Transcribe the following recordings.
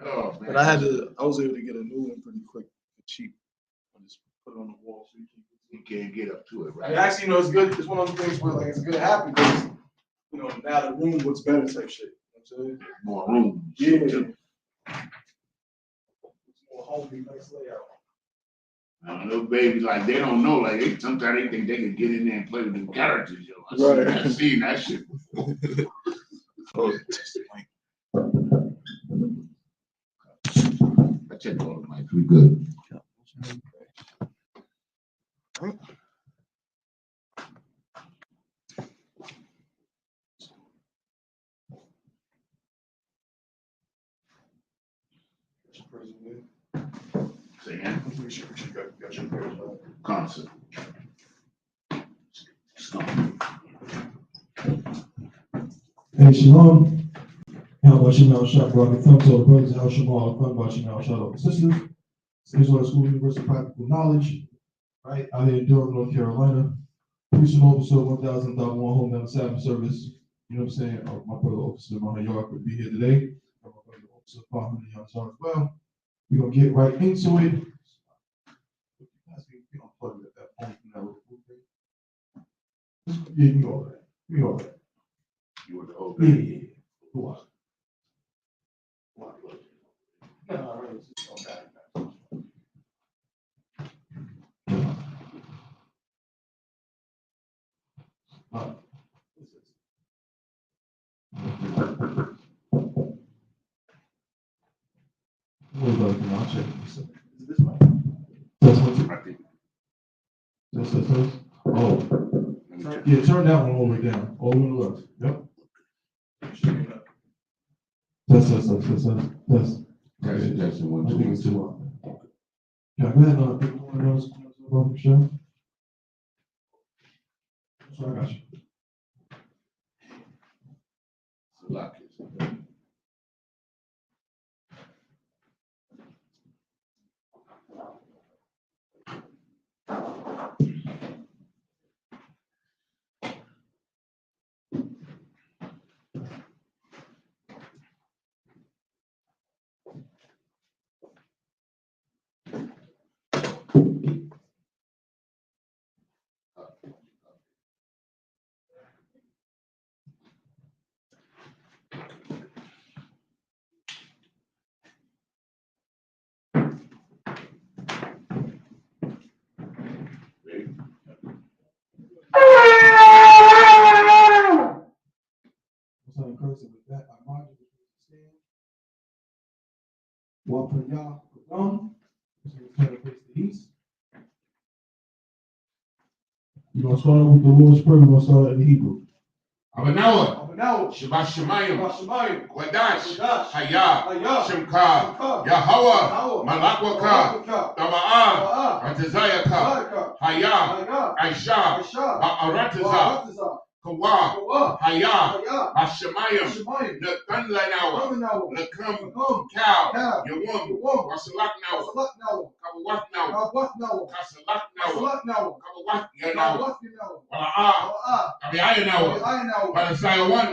Oh, man. But I was able to get a new one pretty quick and cheap. I just put it on the wall so you can't get up to it, right? And actually, it's good. It's one of those things where like it's gonna happen because now the room looks better type shit. You know what I'm saying? More room. Yeah. It's more homely, nice layout. I don't know, baby, like they don't know, like sometimes they think they can get in there and play with the characters, yo. I've seen that shit before. I checked all the mics, we good. Say again? Got your prayers, Concert. Hey, Shalom. How about you now, Shop Rocket Thumb to the brothers, Al Shamal, How about you now, shout out to sisters. Israel School University of Practical Knowledge, right out here in Durham, North Carolina. Preaching Officer 1000.1 home down the Sabbath service. You know what I'm saying? My brother Officer Mahayar could be here today. My brother Officer 500 yards as well. We're going to get right into it. We don't plug it at that point. Yeah, we all right. We all right. You were the old Yeah. Who was it? No, it's just on that. I'll check. Is this mic? Test. Oh. Yeah, turn that one all the way down. All the way to the left. Yep. Test. That's one, I two. think it's too loud. Yeah, go ahead. Pick one of those. Sure. So I got you. Lock it. So encouraging with that, I mind you stand. Walk from y'all, come. So we're trying to face the east. We're going to start with the Lord's Prayer. We're going to start in the Hebrew. Abanawa, Shabbat Shemayim, Kwadash, Hayah, Shemka, Yahweh, Malakwaka, Tama'ah, Atazayaka, Hayah, Aisha, Ba'arataza, Kawa, Hayah, Hashemayim, Nakan Lanawa, Nakam, Cow, Yawam, Wasalak Nawa, Kabawat Nawa, Kasalak Nawa, Kabawat Yanawa, Wala'ah, Abiyaya Nawa, Balasaya one,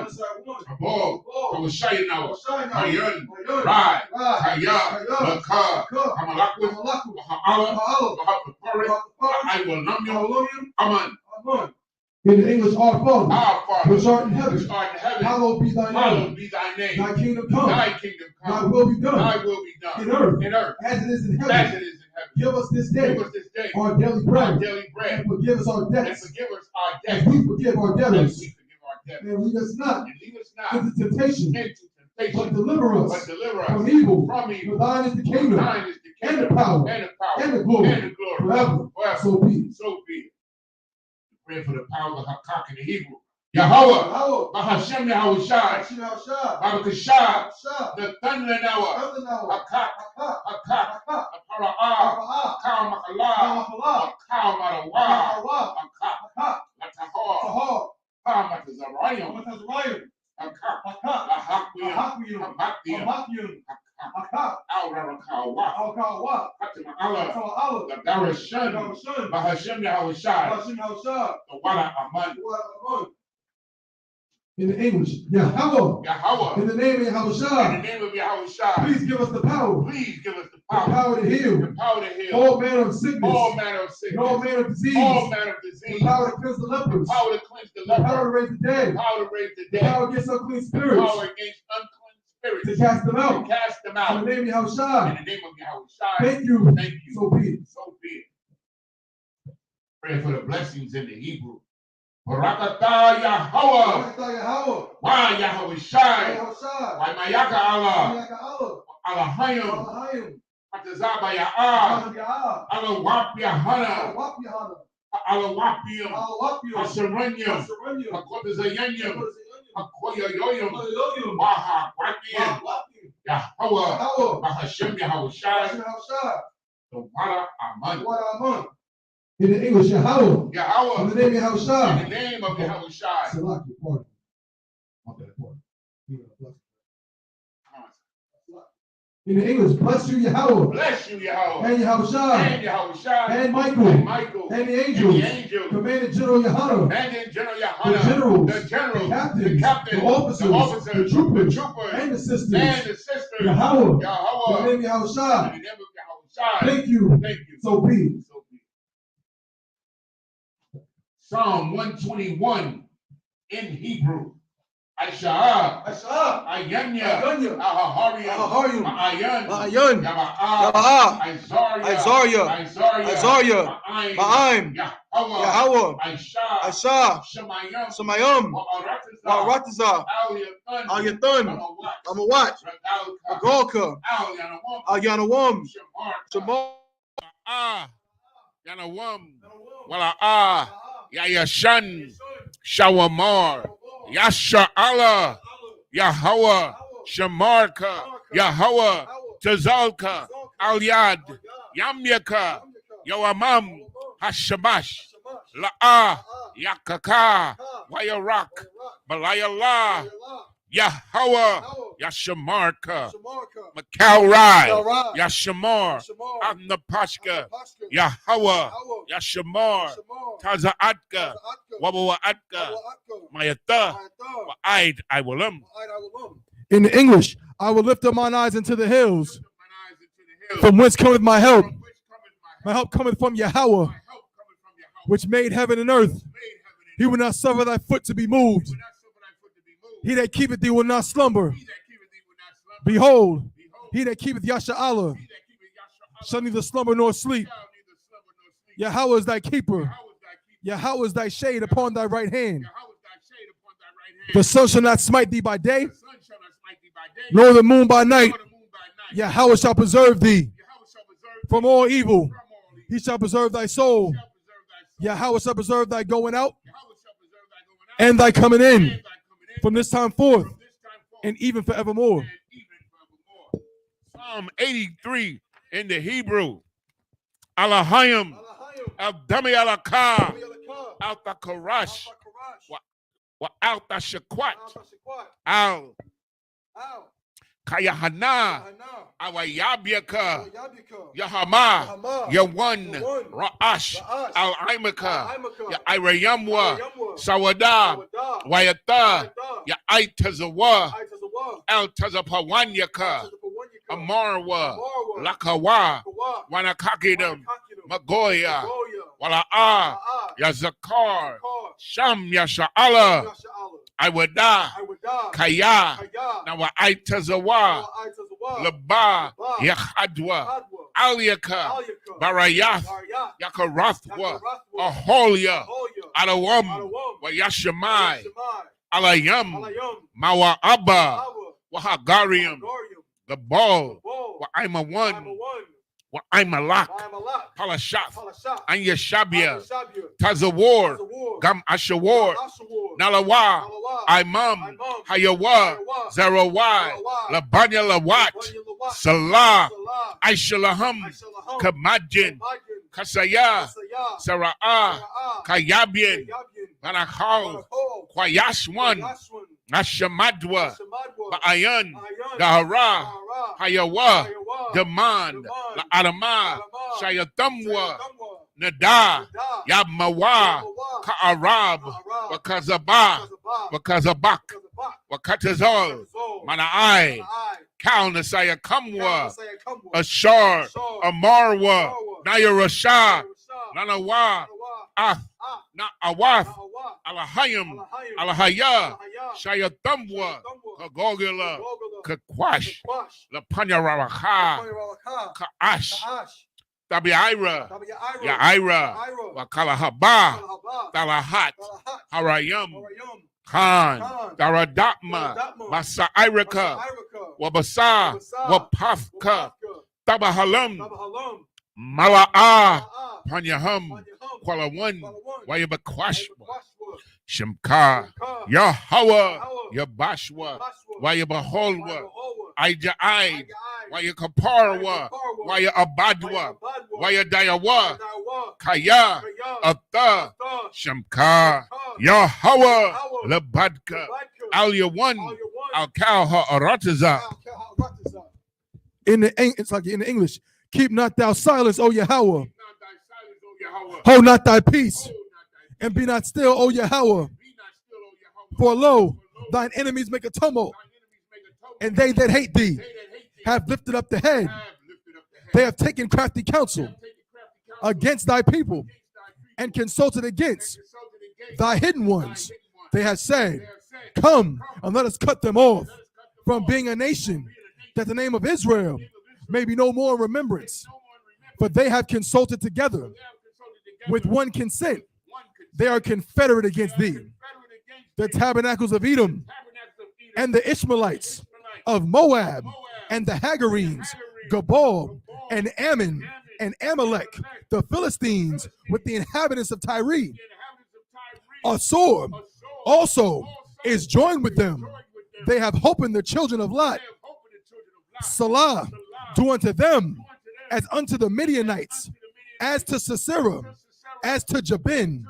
Abo, Kawashaya Nawa, Mayan, Rai, Kaya, Laka, Kamalakwin, Baha'ala, Baha'apapari, I will numb you, Aman. In the English, our Father, which art in heaven, hallowed be thy name. Thy kingdom come. Thy kingdom come. Thy will be done. Thy will be done. In earth. As it is in heaven. Give us this day. Our daily bread. And forgive us our debts. As we forgive our debtors. And lead us not into temptation. But deliver us from evil. For thine is the kingdom. And the power. And the glory. Forever. So be it. Pray for the power of Hakak in the Hebrew. Yahweh, Bahashem Yahushai, Babakashah, the thunder Nawa, Hakak, Para'ah, Kal Makalah, Kal Marawah, Hakak, Latahor, Kal Matazarayim, Hakak, Lahakwiyam, Al-Rarakawa, Fatima Allah, the Darashan, Bahashem Yahushai, the Wala Aman. In the English, Yahweh. Yahweh. In the name of Yahushua. In the name of Yahushua. Please give us the power. Please give us the The power. power to heal. The power to heal. All manner of sickness. All manner of sickness. All manner of disease. All manner of disease. The power to cleanse the lepers. The power to cleanse the The leper. power to raise the dead. The power to raise the The dead. power against unclean The spirits. power against unclean spirits. To cast them To out. cast them In out. the name of In Yahushua. the name of Yahushua. Thank you. Thank you. So be it. So be it. Pray for the blessings in the Hebrew. Barakatah Yahweh. Why Yahweh Shai? Why Mayaka Allah? Alahayim. Atazaba Ya'ah. Alawap Yahana. Alawapium. Asaranyam. Akotazayanyam. Akoyoyoyam. Waha. Wapiam. Yahweh. Bahashem Yahweh Shai. The Wara Aman. In the English, Yahweh. Yahweh. In the name of Yahushua. In the name of Yahushua. Select your pardon. Okay, pardon. In the English, bless you, Yahweh. Bless you, Yahweh. And Yahushua. And Yahushua. And Michael. And Michael. And the angels. And the angels. Commanded General Yahana. Commanding General Yahana. The generals. The generals. The captains. The captains. The officers. The officers. The troopers. The troopers. And the sisters. And the sisters. Yahweh. Yahweh. In the name of Yahushua. In the name of Yahushua. Thank you. Thank you. So be it. So be it. Psalm 121 in Hebrew. Aishah. Ayanya. Ahahariam. Ma'ayan. Yaba'ah. Isaiah. Ma'aim. Yahweh. Aishah. Shemayim. Wa'aratazah. Al-Yatun. Amawat. Agolka. Al-Yanawam. Yanawam. Wala'ah. Yayashan. Shawamar. Yasha'ala. Yahweh. Shamarka. Yahweh. Tazalka. Al-Yad. Yamyaka. Yoamam. Hashamash. La'ah. Yakaka. Wayarak. Balayallah. Yahweh. Yashamarka. Makalrai. Yashamar. Adnapashka. Yahweh. Yashamar. Tazaatka. Wabawaatka. Mayata. Wa'aid Iwalam. In the English, I will lift up mine eyes into the hills, from whence cometh my help. My help cometh from Yahweh, which made heaven and earth. He will not suffer thy foot to be moved. He that keepeth thee will not slumber. Behold, he that keepeth Yasha'Allah shall neither slumber nor sleep. Yahweh is thy keeper. Yahweh is thy shade upon thy right hand. The sun shall not smite thee by day, nor the moon by night. Yahweh shall preserve thee from all evil. He shall preserve thy soul. Yahweh shall preserve thy going out and thy coming in from this time forth and even forevermore. Psalm 83 in the Hebrew. Alahayim. Al-Dami Alakah. Al-Takarash. Wa Al-Tashakwat. Al. Kayahana. Awayabiaka. Yahama. Yawan. Ra'ash. Al-Aimaka. Yairayamwa. Sawada. Wayata. Ya'aitazawa. Al-Tazapawanyaka. Amarwa. Lakawa. Wanakakidam. Magoya. Wala'ah. Yazakar. Sham Yasha'Allah. Iwada. Kaya. Nawa'aitazawa. Laba. Yachadwa. Aliyaka. Barayath. Yakarathwa. Aholia. Alawam. Wayashamai. Alayam. Mawa'aba. Wahagarium. The ball. Wa'ima one. Wa'ima Palashath. Anyashabia. Tazawar. Gam Ashawar. Nalawa. Imam. Hayawa. Zarawai. Labanya Lawat. Salah. Aishalaham. Kamajin. Kasaya. Sara'ah. Kayabian. Banakal. Kwayashwan. Nashamadwa. Ba'ayan. Dahara. Hayawa. Demand. La'adama. Shayatamwa. Nada. Yabmawa. Ka'arab, Wakazaba, Wakazabak, Wakatazol, Mana'ai, Kal Nasaya Kamwa, Ashar, Amarwa, Nayarasha, Nanawa, Na'awath, Alahayim, Alahaya, Shayatamwa, Kagogila, Kakwash, Lapanyaraka, Ka'ash, Tabi'ira, Ya'ira, Wakalahaba, Talahat, Harayam, Khan, Daradapma, Masa'iraka, Wabasa, Wapafka, Tabahalam, Mala'a, Panyaham, Kualawan, Wayabakwashwa, Shimka, Yahweh, Yabashwa, Wayabaholwa, Aija'ai, Wayakaparwa, Wayabadwa, Wayadayawa, Kaya, Ata, Shimka, Yahweh, Labadka, Al-Yawan, Al-Kalha, Arataza. It's like in the English. Keep not thou silence, O Yahweh. Hold not thy peace, and be not still, O Yahweh. For lo, thine enemies make a tumult, and they that hate thee have lifted up the head. They have taken crafty counsel against thy people, and consulted against thy hidden ones. They have said, come, and let us cut them off from being a nation, that the name of Israel may be no more in remembrance. For they have consulted together with one consent. They are confederate against thee. The tabernacles of Edom, and the Ishmaelites of Moab, and the Hagarenes, Gabal, and Ammon, and Amalek, the Philistines, with the inhabitants of Tyre. Assur also is joined with them. They have hope in the children of Lot. Salah, do unto them as unto the Midianites, as to Sisera, as to Jabin,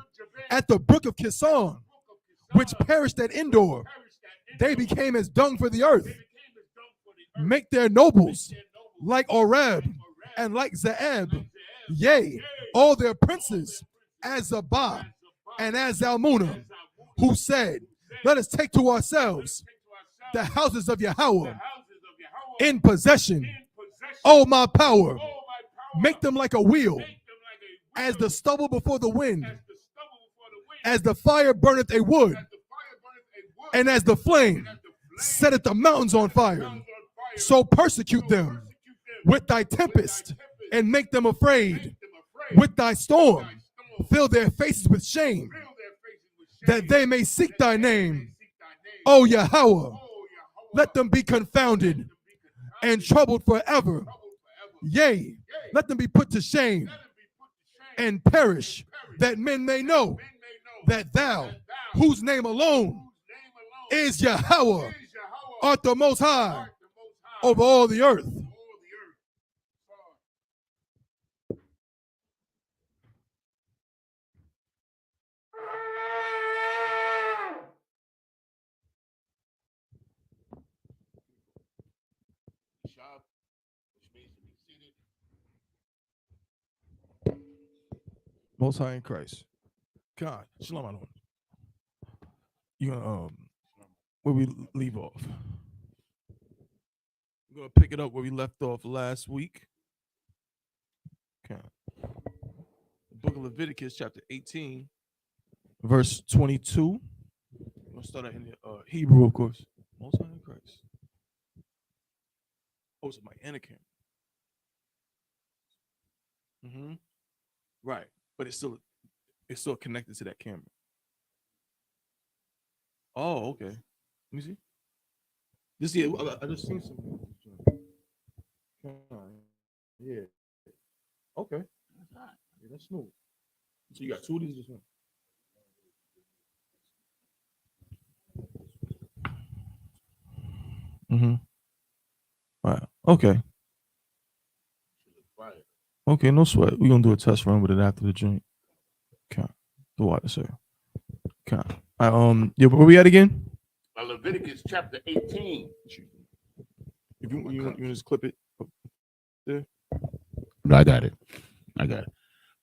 at the brook of Kison, which perished at Endor. They became as dung for the earth. Make their nobles like Oreb and like Zeeb, yea, all their princes as Zabah and as Zalmunna, who said, let us take to ourselves the houses of Yahweh in possession. Oh, my power, make them like a wheel, as the stubble before the wind, as the fire burneth a wood, and as the flame setteth the mountains on fire. So persecute them with thy tempest, and make them afraid with thy storm. Fill their faces with shame, that they may seek thy name. O Yahweh, let them be confounded and troubled forever. Yea, let them be put to shame and perish, that men may know that thou, whose name alone is Yahweh, art the most high over all the earth. Most high in Christ. God, shalom alaikum. You gonna where we leave off? We're gonna pick it up where we left off last week. Okay. The book of Leviticus, chapter 18, verse 22. We're gonna start out in the Hebrew, of course. Most high in Christ. Oh, it's my Anakin. Right, but it's still connected to that camera. Oh, okay. Let me see. This year, I just seen something. Yeah. Okay. Yeah, that's smooth. So you got two of these, just one. All right. Okay. Okay, no sweat. We're gonna do a test run with it after the joint. Okay. The water, sir. Okay. Yeah, where we at again? Leviticus chapter 18. If you just clip it there. No, I got it.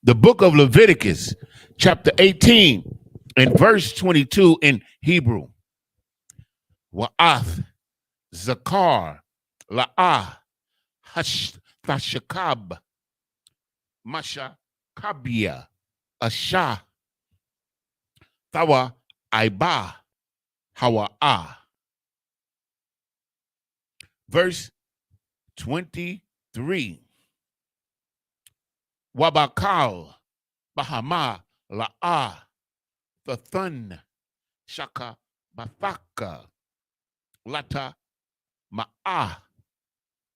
The book of Leviticus chapter 18, In verse 22 in Hebrew, Wa'ath, Zakar, La'ah, Tashakab, Masha, Kabia, Asha, Tawa, Aiba, Hawa'ah. Verse 23, Wabakal, Bahama, La'ah, Thun, Shaka, Bathaka, Lata, Ma'ah,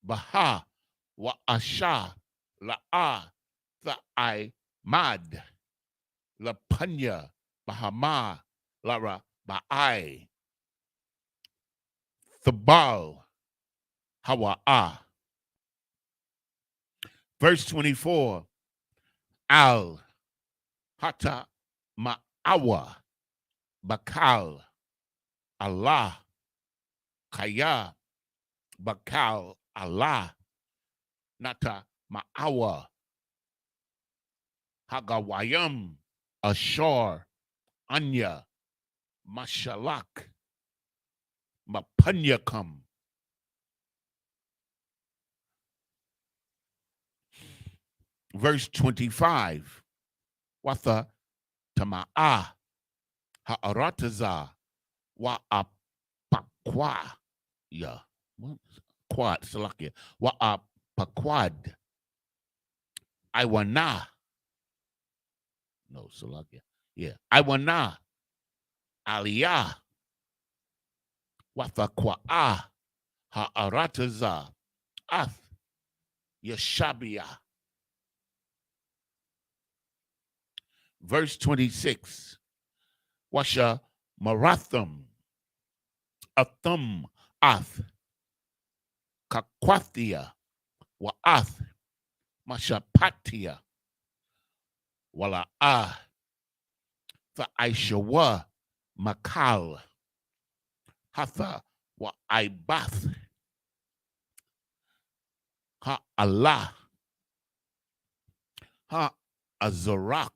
Baha, Wa'asha, La'ah, Tha'ai, Mad, Lapanya, Bahama, Lara, Ba'ai, Thabal, Hawa'ah. Verse 24, Al, Hata, Ma'awa, Bakal, Allah, Kaya, Bakal, Allah, Nata, Ma'awa, Hagawayam, Ashar, Anya, Mashalak, Mapanyakam. Verse 25, Watha, Tama'ah, Ha'arataza, Wa'apakwa, ya, Quad, Salakia, Wa'apakwad, Iwana, no, Salakia, yeah, Iwana, Aliyah, Wathaqwa'ah, Ha'arataza, Ath, Yeshabiyah. Verse 26, Washa Maratham, Athum, Ath, Kakwathia, Wa'ath, Mashapatia, Wala'ah, Tha'aishawa, Makal, Hatha, Wa'aibath, Ha'Allah, Ha'azarak,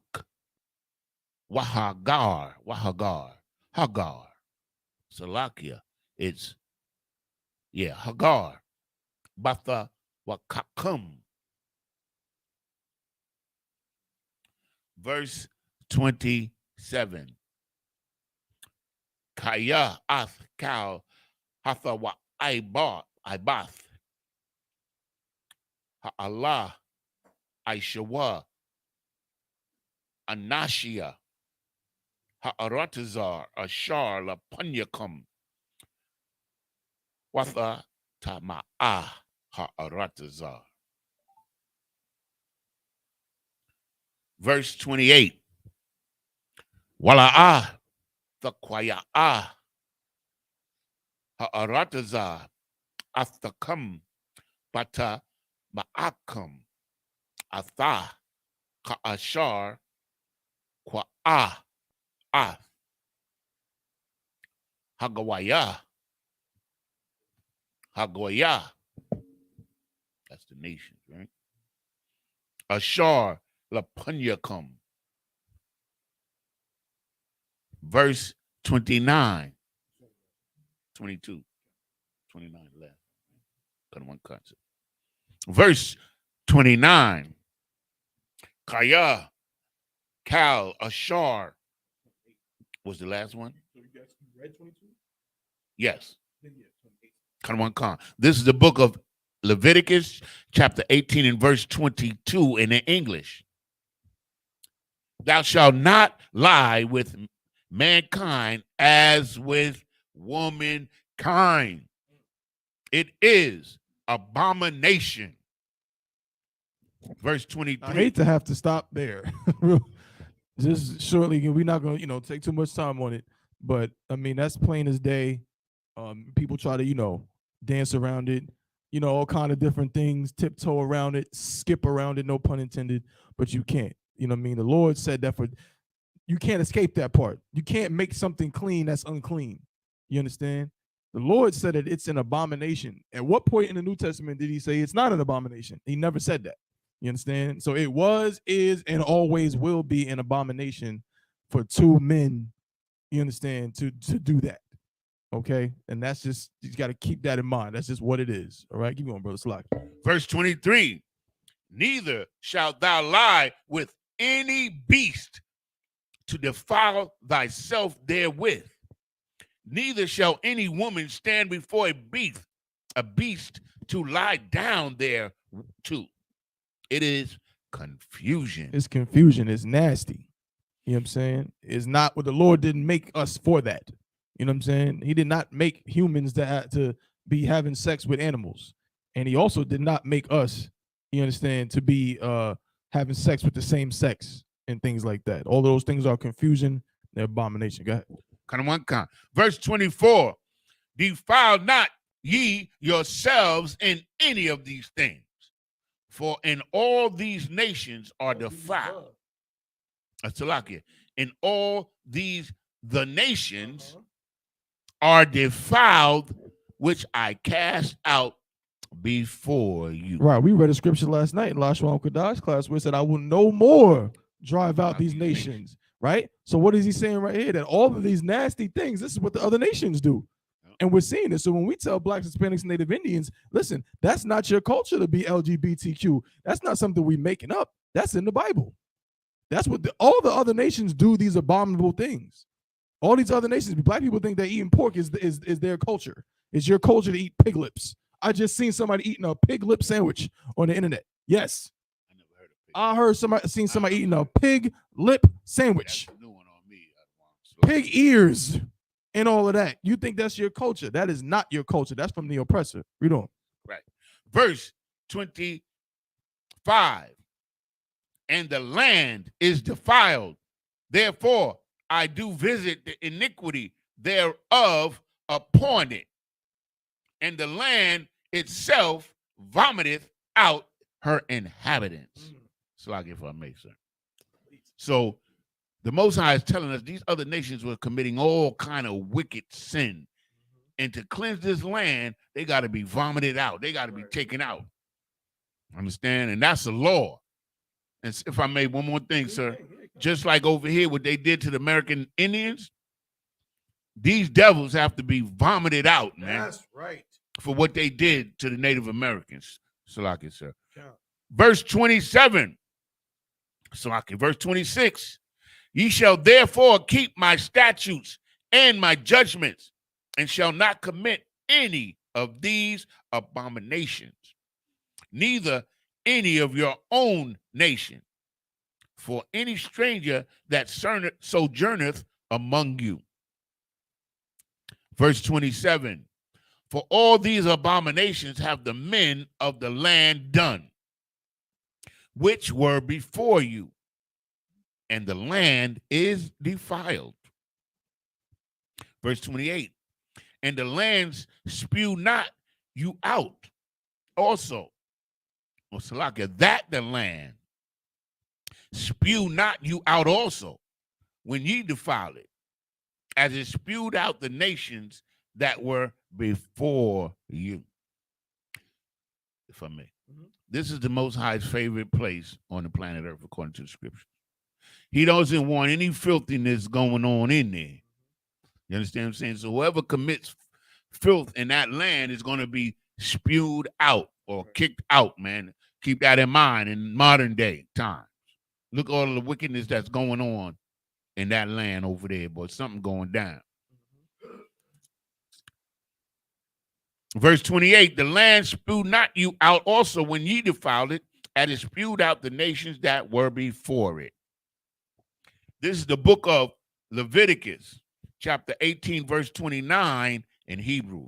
Wahagar, Hagar, Salakia. It's, yeah, Hagar, Batha, Wakakum. Verse 27, Kaya, Ath, Kal, Hatha, Ibath, Ha'Allah, Aishawa, Anashia, Ha'aratazar, Ashar, Lapanyakam, Watha, Tama'ah, Ha'aratazar. Verse 28, Wala'ah, Thakwaya'ah, Ha'aratazar, Athakam, Bata, Ma'akam, Atha, Ka'ashar, Kwa'ah, Ath, Hagawaya, that's the nations, right? Ashar, Lapanyakam. Verse 29, 22, 29 left. Got one concept. Verse 29, Kaya, Kal, Ashar. Was the last one? So you guys read 22? Yes. Come on, come. This is the book of Leviticus, chapter 18 and verse 22 in the English. Thou shalt not lie with mankind as with womankind. It is abomination. Verse 23. I hate to have to stop there. Just shortly, we're not going to, take too much time on it. But, I mean, that's plain as day. People try to, dance around it, all kind of different things, tiptoe around it, skip around it, no pun intended, but you can't. You know what I mean? The Lord said that you can't escape that part. You can't make something clean that's unclean. You understand? The Lord said that it's an abomination. At what point in the New Testament did he say it's not an abomination? He never said that. You understand? So it was, is, and always will be an abomination for two men You understand? To do that. Okay, and that's just, you got to keep that in mind. That's just what it is. All right, keep going, brother Slack. Verse 23, neither shalt thou lie with any beast to defile thyself therewith. Neither shall any woman stand before a beast to lie down there to. It is confusion. It's confusion. It's nasty. You know what I'm saying? It's not what the Lord didn't make us for that. You know what I'm saying? He did not make humans to be having sex with animals. And he also did not make us, you understand, to be having sex with the same sex and things like that. All of those things are confusion. They're abomination. Go ahead. Verse 24, defile not ye yourselves in any of these things, for in all these nations are defiled. In all these the nations are defiled, which I cast out before you. Right. We read a scripture last night in Lashwan Kadash's class where it said, I will no more drive out these nations. Right? So what is he saying right here? That all of these nasty things, this is what the other nations do. And we're seeing this. So when we tell Blacks, Hispanics, and Native Indians, listen, that's not your culture to be LGBTQ. That's not something we're making up. That's in the Bible. That's what all the other nations do, these abominable things. All these other nations, Black people think that eating pork is their culture. It's your culture to eat pig lips. I just seen somebody eating a pig lip sandwich on the internet. Yes. I never heard of pig. I heard somebody eating a pig lip sandwich. That's a new one on me. Pig ears and all of that. You think that's your culture. That is not your culture. That's from the oppressor. Read on. Right. Verse 25. And the land is defiled. Therefore, I do visit the iniquity thereof upon it. And the land itself vomiteth out her inhabitants. Slag if I may, sir. So the Most High is telling us these other nations were committing all kind of wicked sin. And to cleanse this land, they got to be vomited out. They got to be taken out. Understand? And that's the law. And if I may, one more thing, sir. Just like over here, what they did to the American Indians, these devils have to be vomited out, man. That's right. For what they did to the Native Americans. Salaki, sir. Yeah. Verse 27. Salaki. Verse 26. Ye shall therefore keep my statutes and my judgments, and shall not commit any of these abominations, neither any of your own nation, for any stranger that sojourneth among you. Verse 27, for all these abominations have the men of the land done, which were before you, and the land is defiled. Verse 28, and the lands spew not you out also. That the land spew not you out also when ye defile it, as it spewed out the nations that were before you. If I may. This is the Most High's favorite place on the planet Earth, according to the scriptures. He doesn't want any filthiness going on in there. You understand what I'm saying? So whoever commits filth in that land is going to be spewed out or kicked out, man. Keep that in mind in modern day times. Look at all of the wickedness that's going on in that land over there, boy. Something going down. Verse 28, the land spewed not you out also when ye defiled it, and it spewed out the nations that were before it. This is the book of Leviticus, chapter 18, verse 29 in Hebrew.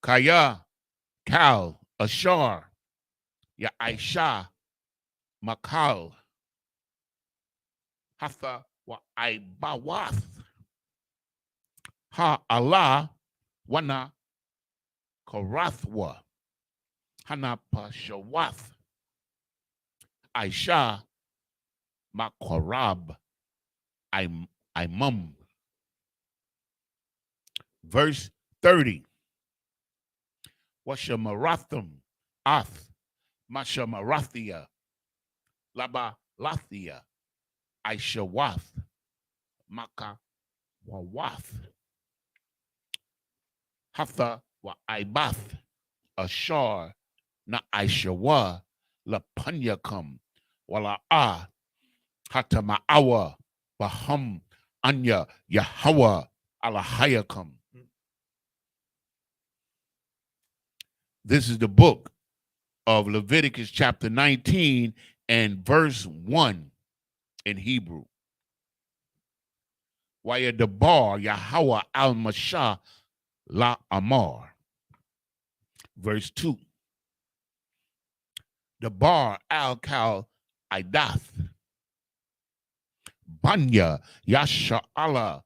Kaya, Kal, Ashar, Ya Aisha, Makal, Hatha, Wa Aibawath, Ha Allah, Wana, Karathwa, Hana Pashawath, Aisha, Makorab, Imam. Verse 30. Washamaratham, Ath, Mashamarathia, Laba Lathia, Aishawath, Maka wa wath, hatha wa ibath, ashar na aishawa, la punyakam, wala hata ma'awa, baham anya Yahweh alahayakam. This is the book of Leviticus chapter 19 and verse 1 in Hebrew. Waya debar Yahweh al-Mashah la Amar. Verse 2. Debar al-Kal Idath. Banya Yasha Allah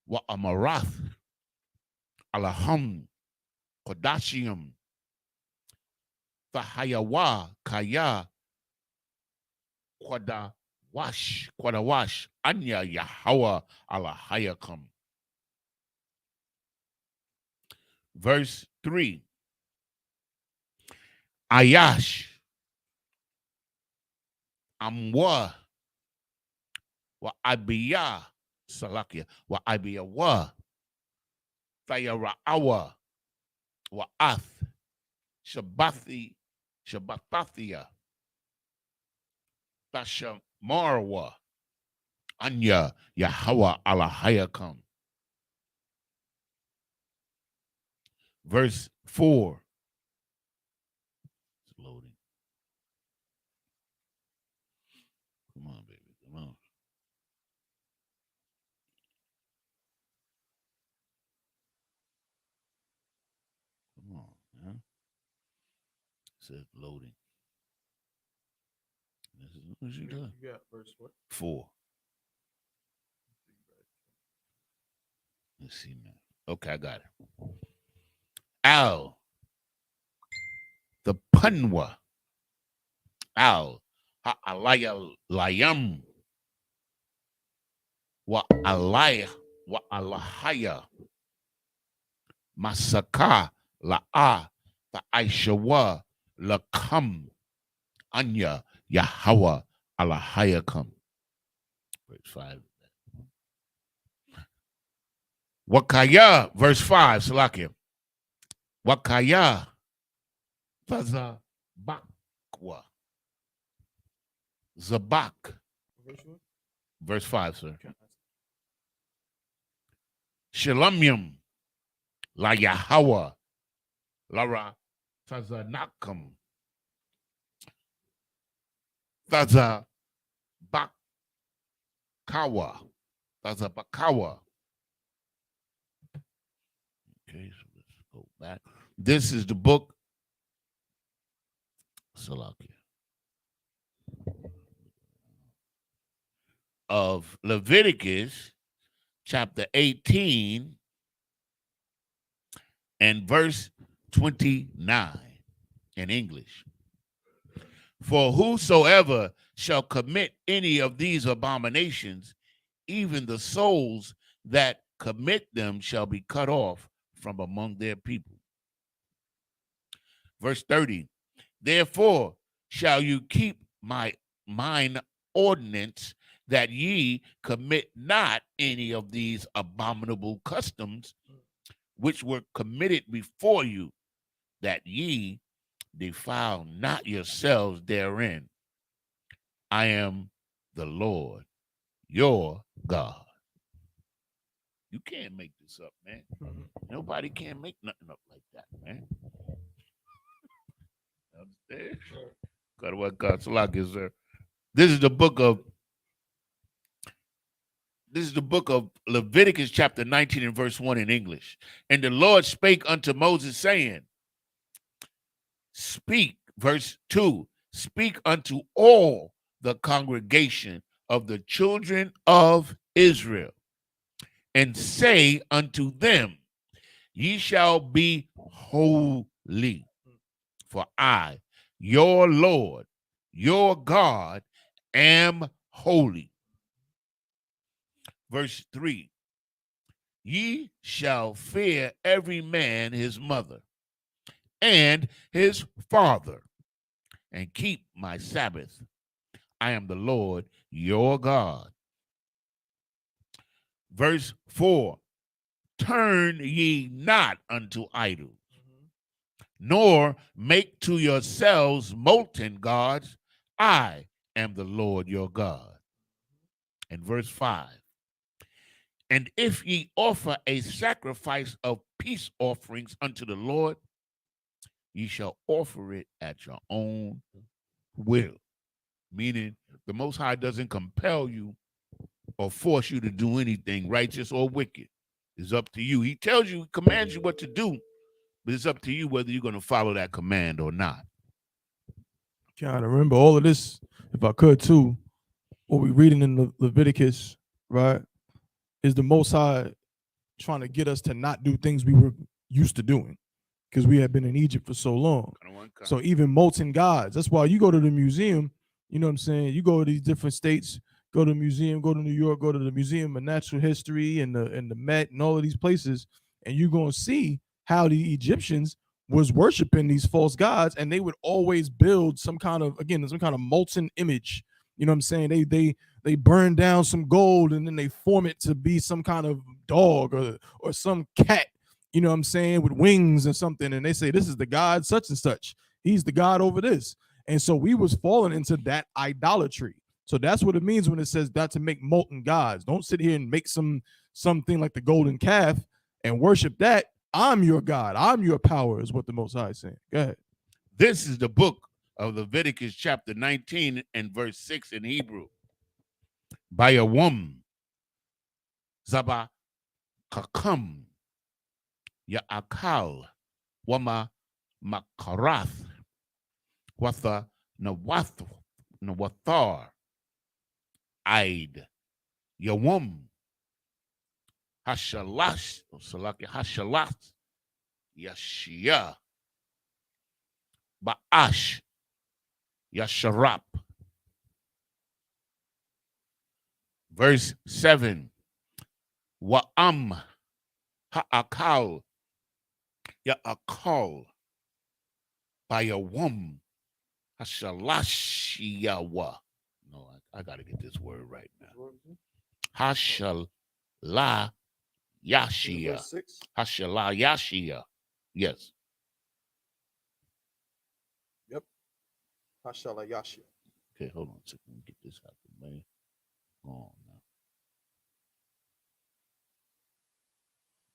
wa Amarath. Alaham Kodashium. Fahayawa Kaya Kwadawash Anya Yahweh alahayakam. Verse 3. Ayash Amwa wa Abiya Salakia wa Abiya wa Thayara'awa wa Ath Shabbathia Tashamarwa Anya Yahweh alahayakam. Verse 4. It's loading. Come on, baby. Come on. Come on, man. It says loading. This is what you done. You got verse what? 4. Let's see now. Okay, I got it. Al, the punwa. Al, ha'alaya layam. Wa alaya, wa alahaya. Masaka la'a, the aishawa, lakam. Anya Yahweh alahayakam. Verse 5. Wakaya, verse 5, Salakia. Wakaya Faza Bakwa. Zabak. Verse 5, sir. Shalomyam La Yahweh Lara Fazanakam. Faza Bakawa. Faza Bakawa. Okay, so let's go back. This is the book Salakia of Leviticus, chapter 18 and verse 29 in English. For whosoever shall commit any of these abominations, even the souls that commit them shall be cut off from among their people. Verse 30. Therefore shall you keep mine ordinance, that ye commit not any of these abominable customs which were committed before you, that ye defile not yourselves therein. I am the Lord, your God. You can't make this up, man. Nobody can make nothing up like that, man. Understand? God, what God, Salakia, sir. This is the book of Leviticus chapter 19 and verse 1 in English. And the Lord spake unto Moses, saying, speak, verse 2, speak unto all the congregation of the children of Israel, and say unto them, ye shall be holy, for I, your Lord, your God, am holy. Verse 3, ye shall fear every man his mother and his father, and keep my Sabbath. I am the Lord your God. Verse 4, turn ye not unto idols, nor make to yourselves molten gods. I am the Lord your God. And verse 5, and if ye offer a sacrifice of peace offerings unto the Lord, ye shall offer it at your own will. Meaning the Most High doesn't compel you or force you to do anything righteous or wicked. It's up to you. He tells you, commands you what to do, but it's up to you whether you're going to follow that command or not. Kind of remember all of this, if I could too, what we reading in Leviticus, right, is the Most High trying to get us to not do things we were used to doing because we had been in Egypt for so long. So even molten gods, that's why you go to the museum, you know what I'm saying? You go to these different states, go to the museum, go to New York, go to the Museum of Natural History and the Met and all of these places, and you're going to see how the Egyptians was worshiping these false gods, and they would always build some kind of molten image. You know what I'm saying? They burn down some gold and then they form it to be some kind of dog or some cat, you know what I'm saying, with wings or something. And they say, this is the God such and such. He's the God over this. And so we was falling into that idolatry. So that's what it means when it says not to make molten gods. Don't sit here and make something like the golden calf and worship that. I'm your God. I'm your power is what the Most High is saying. Go ahead. This is the book of Leviticus chapter 19 and verse 6 in Hebrew. By a woman, Zaba Kakam, Ya'akal, Wama Makarath, Watha Nawathar, Aid, Yawum, Hashalash, Yashia, Ba'ash, Yasharap. Verse 7, Wa'am ha'akal ya'akal bayawum hashalashiyawa. No, I got to get this word right now. Hashala yashia. Hashala yashia. Yes. Yep. Hashala yashia. Okay, hold on a second. Let me get this out of the way. Oh, no.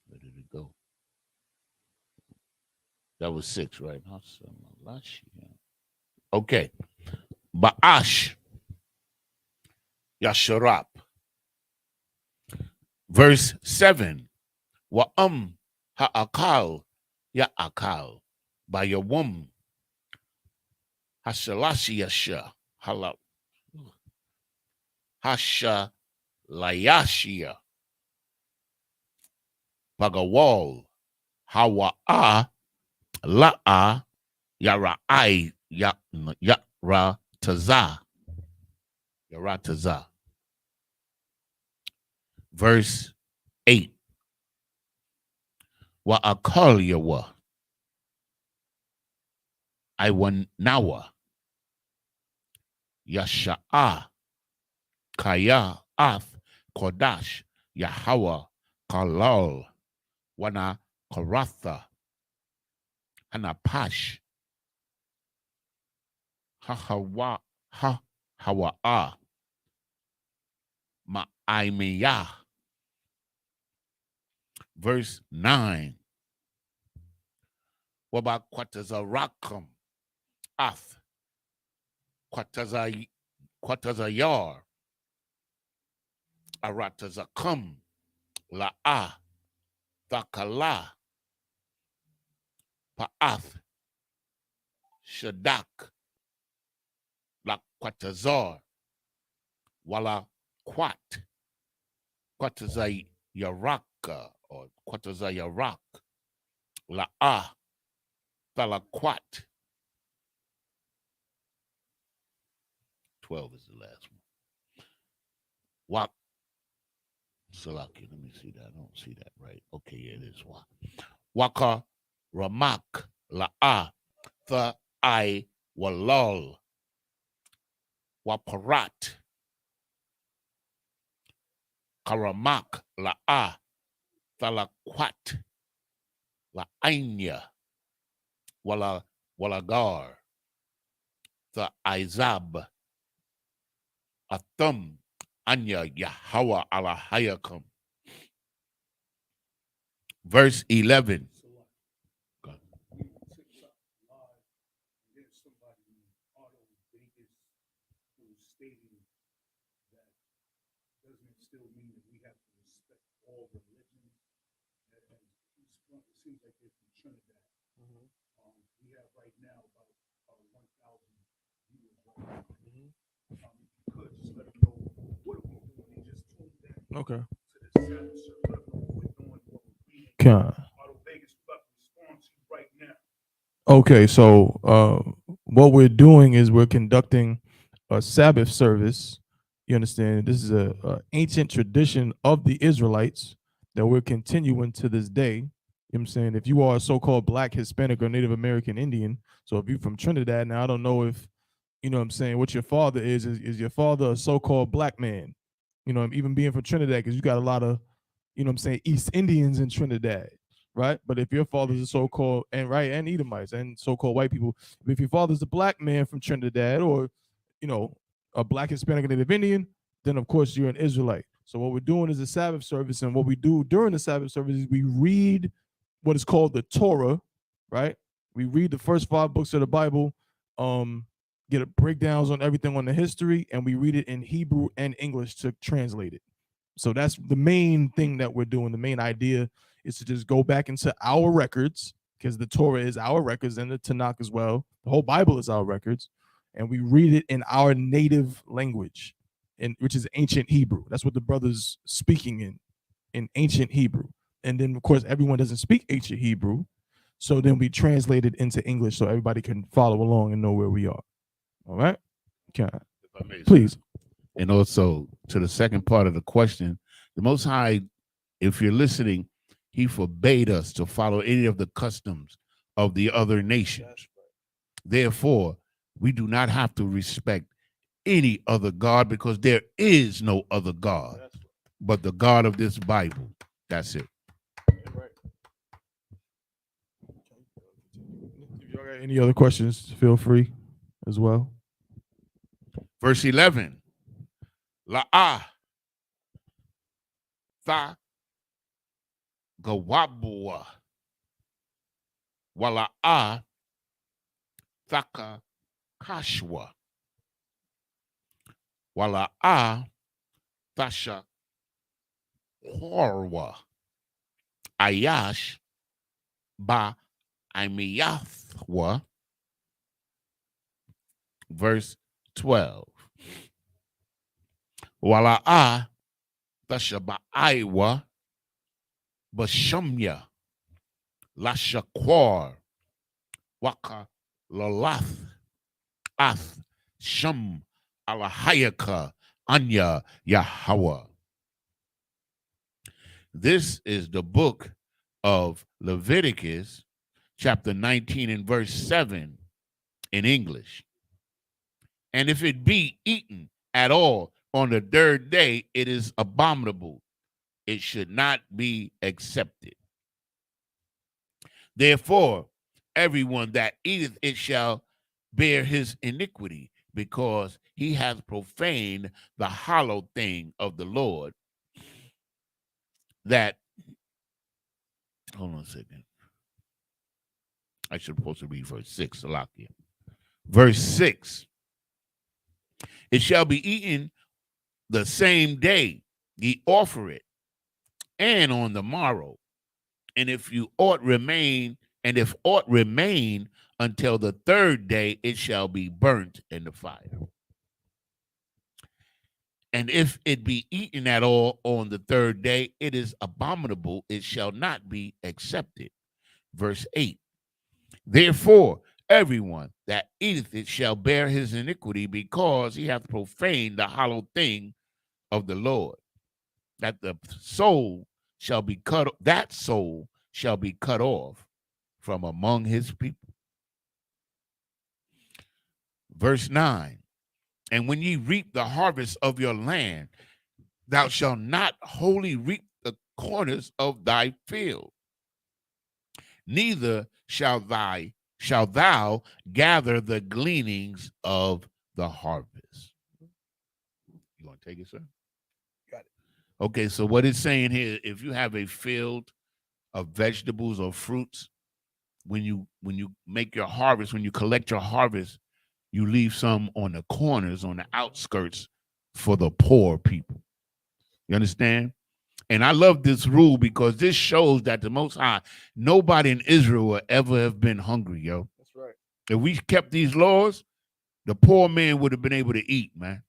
Where did it go? That was 6, right? Okay. Ba'ash Yasharap. Verse 7. Wa'am ha'akal ya'akal. Bayawum Hashalashi Yasha. Halal. Hasha Layashia. Bagawal Hawa'a La'a Yara'ai Yarataza. Yarataza. Verse 8. Wa'akal Yawa Iwanawa Yasha'a Kaya Ath Kodash Yahawa Kalal Wana Karatha Anapash Hahawa Hawa'a Ma'aimiyah. Verse 9. Waba Kwatazarakam Ath Kwatazayar Aratazakam La'a Thakala Pa'ath Shadak La Quatazar Wala Quat Quatazayaraka or Quatazayarak La'a Thalaquat. 12 is the last one. Wak Salaki, let me see that. I don't see that right. Okay, yeah, it is Wak. Waka Ramak La'a the I Walal Waparat Karamak la'a thalakwat la'ainya walagar the Izab Athum Anya Yahweh Alahayakum. Verse 11. Okay. Okay, so what we're doing is we're conducting a Sabbath service. You understand? This is a ancient tradition of the Israelites that we're continuing to this day. You know what I'm saying? If you are a so-called Black, Hispanic, or Native American Indian, so if you're from Trinidad, now I don't know if, you know what I'm saying, what your father is your father a so-called Black man? You know, even being from Trinidad, because you got a lot of, you know what I'm saying, East Indians in Trinidad, right? But if your father's a so-called, and Edomites and so-called white people, if your father's a Black man from Trinidad, or, you know, a Black, Hispanic, Native Indian, then of course you're an Israelite. So what we're doing is a Sabbath service, and what we do during the Sabbath service is we read what is called the Torah, right? We read the first 5 books of the Bible, get a breakdowns on everything on the history, and we read it in Hebrew and English to translate it. So that's the main thing that we're doing. The main idea is to just go back into our records, because the Torah is our records, and the Tanakh as well. The whole Bible is our records, and we read it in our native language, which is ancient Hebrew. That's what the brothers speaking in ancient Hebrew. And then, of course, everyone doesn't speak ancient Hebrew, so then we translate it into English so everybody can follow along and know where we are. All right? Okay. Please. And also, to the second part of the question, the Most High, if you're listening, he forbade us to follow any of the customs of the other nations. Therefore, we do not have to respect any other God, because there is no other God but the God of this Bible. That's it. If y'all got any other questions, feel free as well. Verse 11. La'ah tha gawabua wala'ah thaka kashwa wala'ah thasha horwa ayash ba imiyathwa. Verse 12. Wala'ah thasha ba'aiwa bashamya lashakwar waka lalath ath sham alahayaka anya Yahweh. This is the book of Leviticus, chapter 19 and verse 7 in English. And if it be eaten at all on the 3rd day, it is abominable. It should not be accepted. Therefore, everyone that eateth it shall bear his iniquity, because he hath profaned the hallowed thing of the Lord. That, hold on a second. I should supposed to read verse 6, Salakia. Verse 6. It shall be eaten the same day ye offer it, and on the morrow. And if aught remain until the 3rd day, it shall be burnt in the fire. And if it be eaten at all on the 3rd day, it is abominable, it shall not be accepted. Verse 8. Therefore, everyone that eateth it shall bear his iniquity, because he hath profaned the hallowed thing of the Lord. That soul shall be cut off from among his people. Verse 9. And when ye reap the harvest of your land, Thou shalt not wholly reap the corners of thy field, neither shalt thou gather the gleanings of the harvest. You want to take it, sir? Got it. Okay, so what it's saying here, if you have a field of vegetables or fruits, when you make your harvest, when you collect your harvest, you leave some on the corners, on the outskirts for the poor people. You understand? And I love this rule because this shows that the Most High, nobody in Israel will ever have been hungry, yo. That's right. If we kept these laws, the poor man would have been able to eat, man.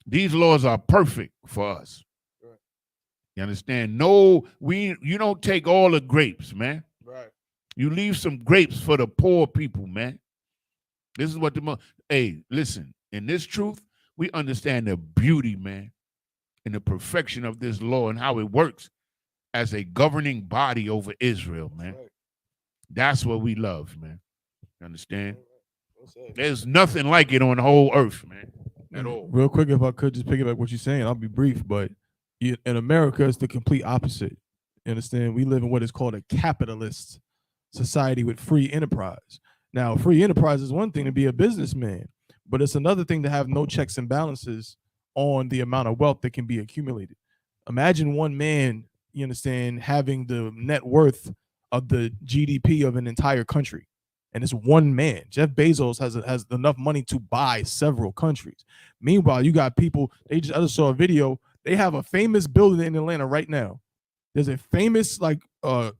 These laws are perfect for us. Right. You understand? No, you don't take all the grapes, man. Right. You leave some grapes for the poor people, man. This is what hey, listen, in this truth, we understand the beauty, man, and the perfection of this law and how it works as a governing body over Israel, man. Right. That's what we love, man. You understand? Right. There's nothing like it on the whole earth, man, at all. Real quick, if I could just piggyback what you're saying, I'll be brief, but in America, it's the complete opposite. You understand? We live in what is called a capitalist society with free enterprise. Now, free enterprise is one thing to be a businessman, but it's another thing to have no checks and balances on the amount of wealth that can be accumulated. Imagine one man, you understand, having the net worth of the GDP of an entire country. And it's one man. Jeff Bezos has enough money to buy several countries. Meanwhile, you got people, I just saw a video, they have a famous building in Atlanta right now. There's a famous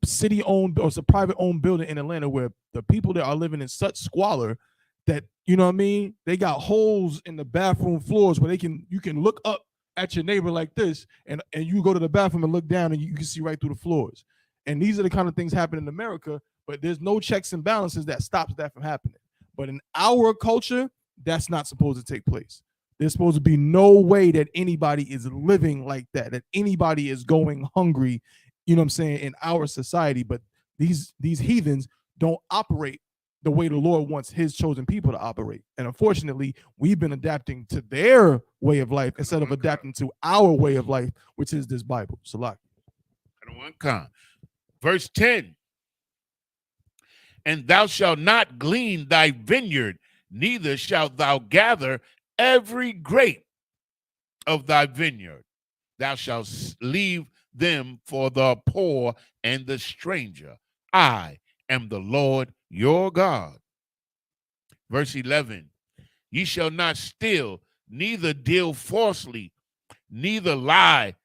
city-owned or it's a private-owned building in Atlanta where the people that are living in such squalor that, you know what I mean, they got holes in the bathroom floors where you can look up at your neighbor like this, and you go to the bathroom and look down and you can see right through the floors. And these are the kind of things happen in America, but there's no checks and balances that stops that from happening. But in our culture, that's not supposed to take place. There's supposed to be no way that anybody is living like that anybody is going hungry, you know what I'm saying, in our society. But these heathens don't operate the way the Lord wants his chosen people to operate. And unfortunately, we've been adapting to their way of life instead of adapting to our way of life, which is this Bible. Salak. Verse 10. And thou shalt not glean thy vineyard, neither shalt thou gather every grape of thy vineyard. Thou shalt leave them for the poor and the stranger. I am the Lord your God. Verse 11. Ye shall not steal, neither deal falsely, neither lie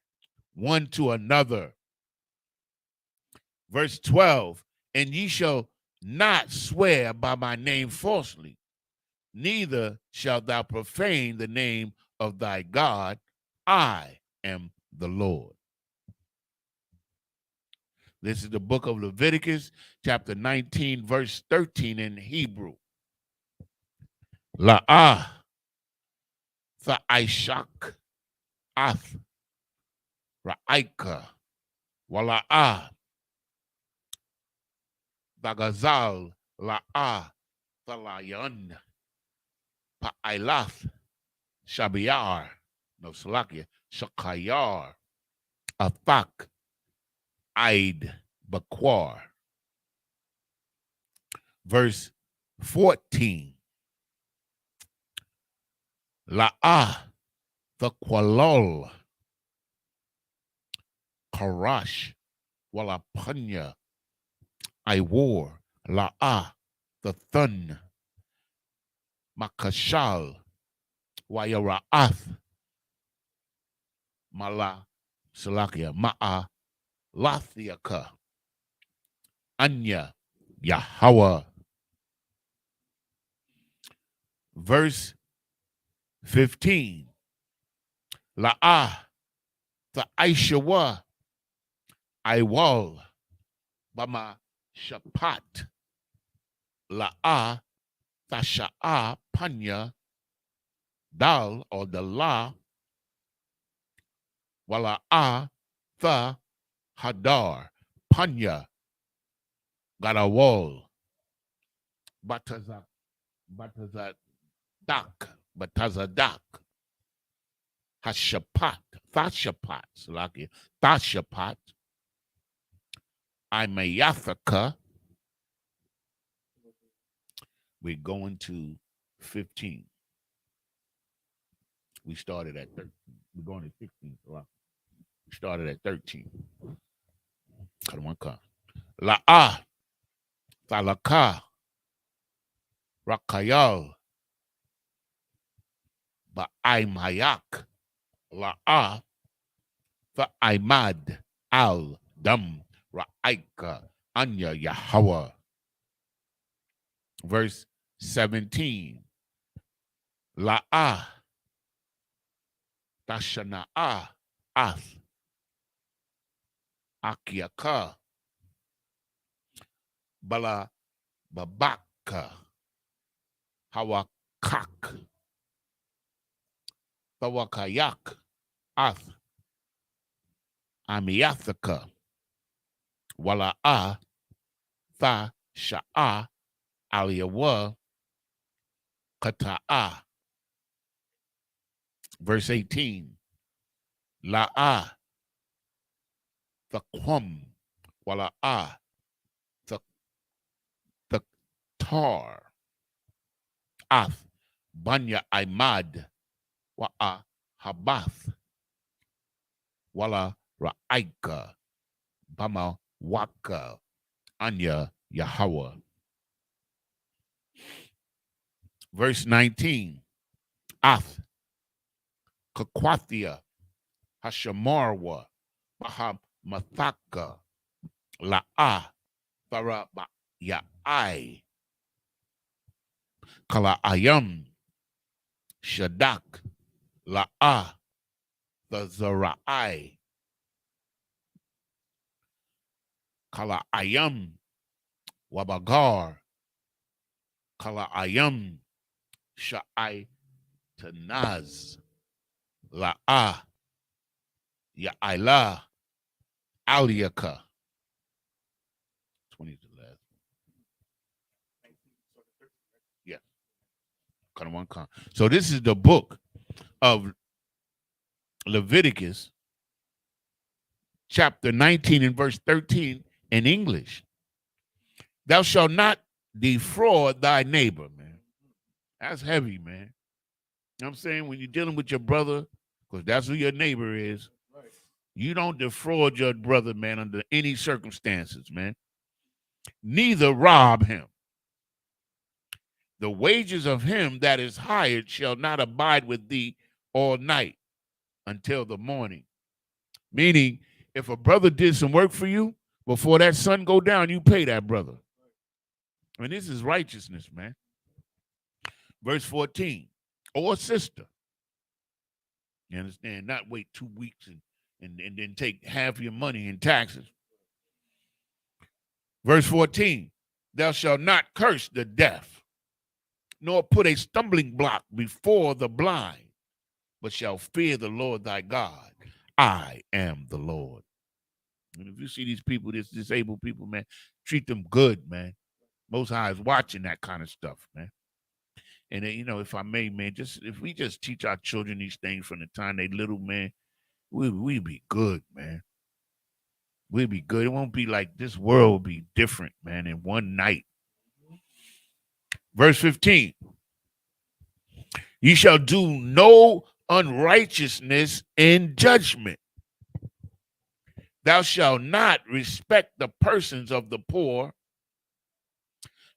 one to another. Verse 12. And ye shall not swear by my name falsely, neither shalt thou profane the name of thy God. I am the Lord. This is the book of Leviticus, chapter 19, verse 13 in Hebrew. La'ah, tha'ishak, ath, ra'aika, wala'ah, Bagazal la'ah thalayan pa'ailath shabiyar no salakia shakayar athak aid bakwar. Verse 14. La'ah thakwalol karash walapanya I wore la'ah the thun makashal wayara'ath mala salakia ma'a lathiaka anya Yahweh. Verse 15. La'ah the Aishawa Iwal Bama Shapat La'ah Tasha'a Panya Dal or the La Wala'ah Tha Hadar Panya Garawal Batazadak. Hashapat, Thashapat, Salakia, Thashapat, Imayathaka. We're going to 15. We started at 13. We're going to 16. We started at 13. La'ah, Thalaka, Rakayal, Ba'aimayak, La'ah, Tha'aimad, Al, Dam, Ra'aika, Anya, Yahweh. Verse 17. La'ah, Tashana'ah, Ath, Akiaka, Bala, Babaka, Hawakak, Thawakayak, Ath, Amiathaka, Wala'ah, Tha, Sha'ah, Aliyawa, Kata'ah. Verse 18. La'ah, Thaquam, Wala'ah, the tar, Ath, Banya Imad, Wa'a Habath, Wala Ra'aika, Bama Waka, Anya Yahweh. Verse 19. Ath, Kakwathia, Hashamarwa, Bahamathaka, La'ah, Faraba Ya'ai, Kala'ayam, Shadak, La'ah, the Zara'ai, Kala'ayam, Wabagar, Kala'ayam, Sha'ai, Tanaz, La'ah, Ya'ila, Aliaka. 20 to the last. Yeah. So this is the book of Leviticus, chapter 19 and verse 13 in English. Thou shalt not defraud thy neighbor, man. That's heavy, man. You know what I'm saying? When you're dealing with your brother, because that's who your neighbor is, you don't defraud your brother, man, under any circumstances, man. Neither rob him. The wages of him that is hired shall not abide with thee all night until the morning. Meaning, if a brother did some work for you, before that sun go down, you pay that brother. And this is righteousness, man. Verse 14, or sister. You understand? Not wait 2 weeks and then take half your money in taxes. Verse 14, thou shalt not curse the deaf, nor put a stumbling block before the blind, but shall fear the Lord thy God. I am the Lord. And if you see these people, these disabled people, man, treat them good, man. Most High is watching that kind of stuff, man. And then, you know, if I may, man, if we just teach our children these things from the time they little, man, we'd be good, man. We'd be good. It won't be like this world will be different, man, in one night. Verse 15. Ye shall do no unrighteousness in judgment. Thou shalt not respect the persons of the poor,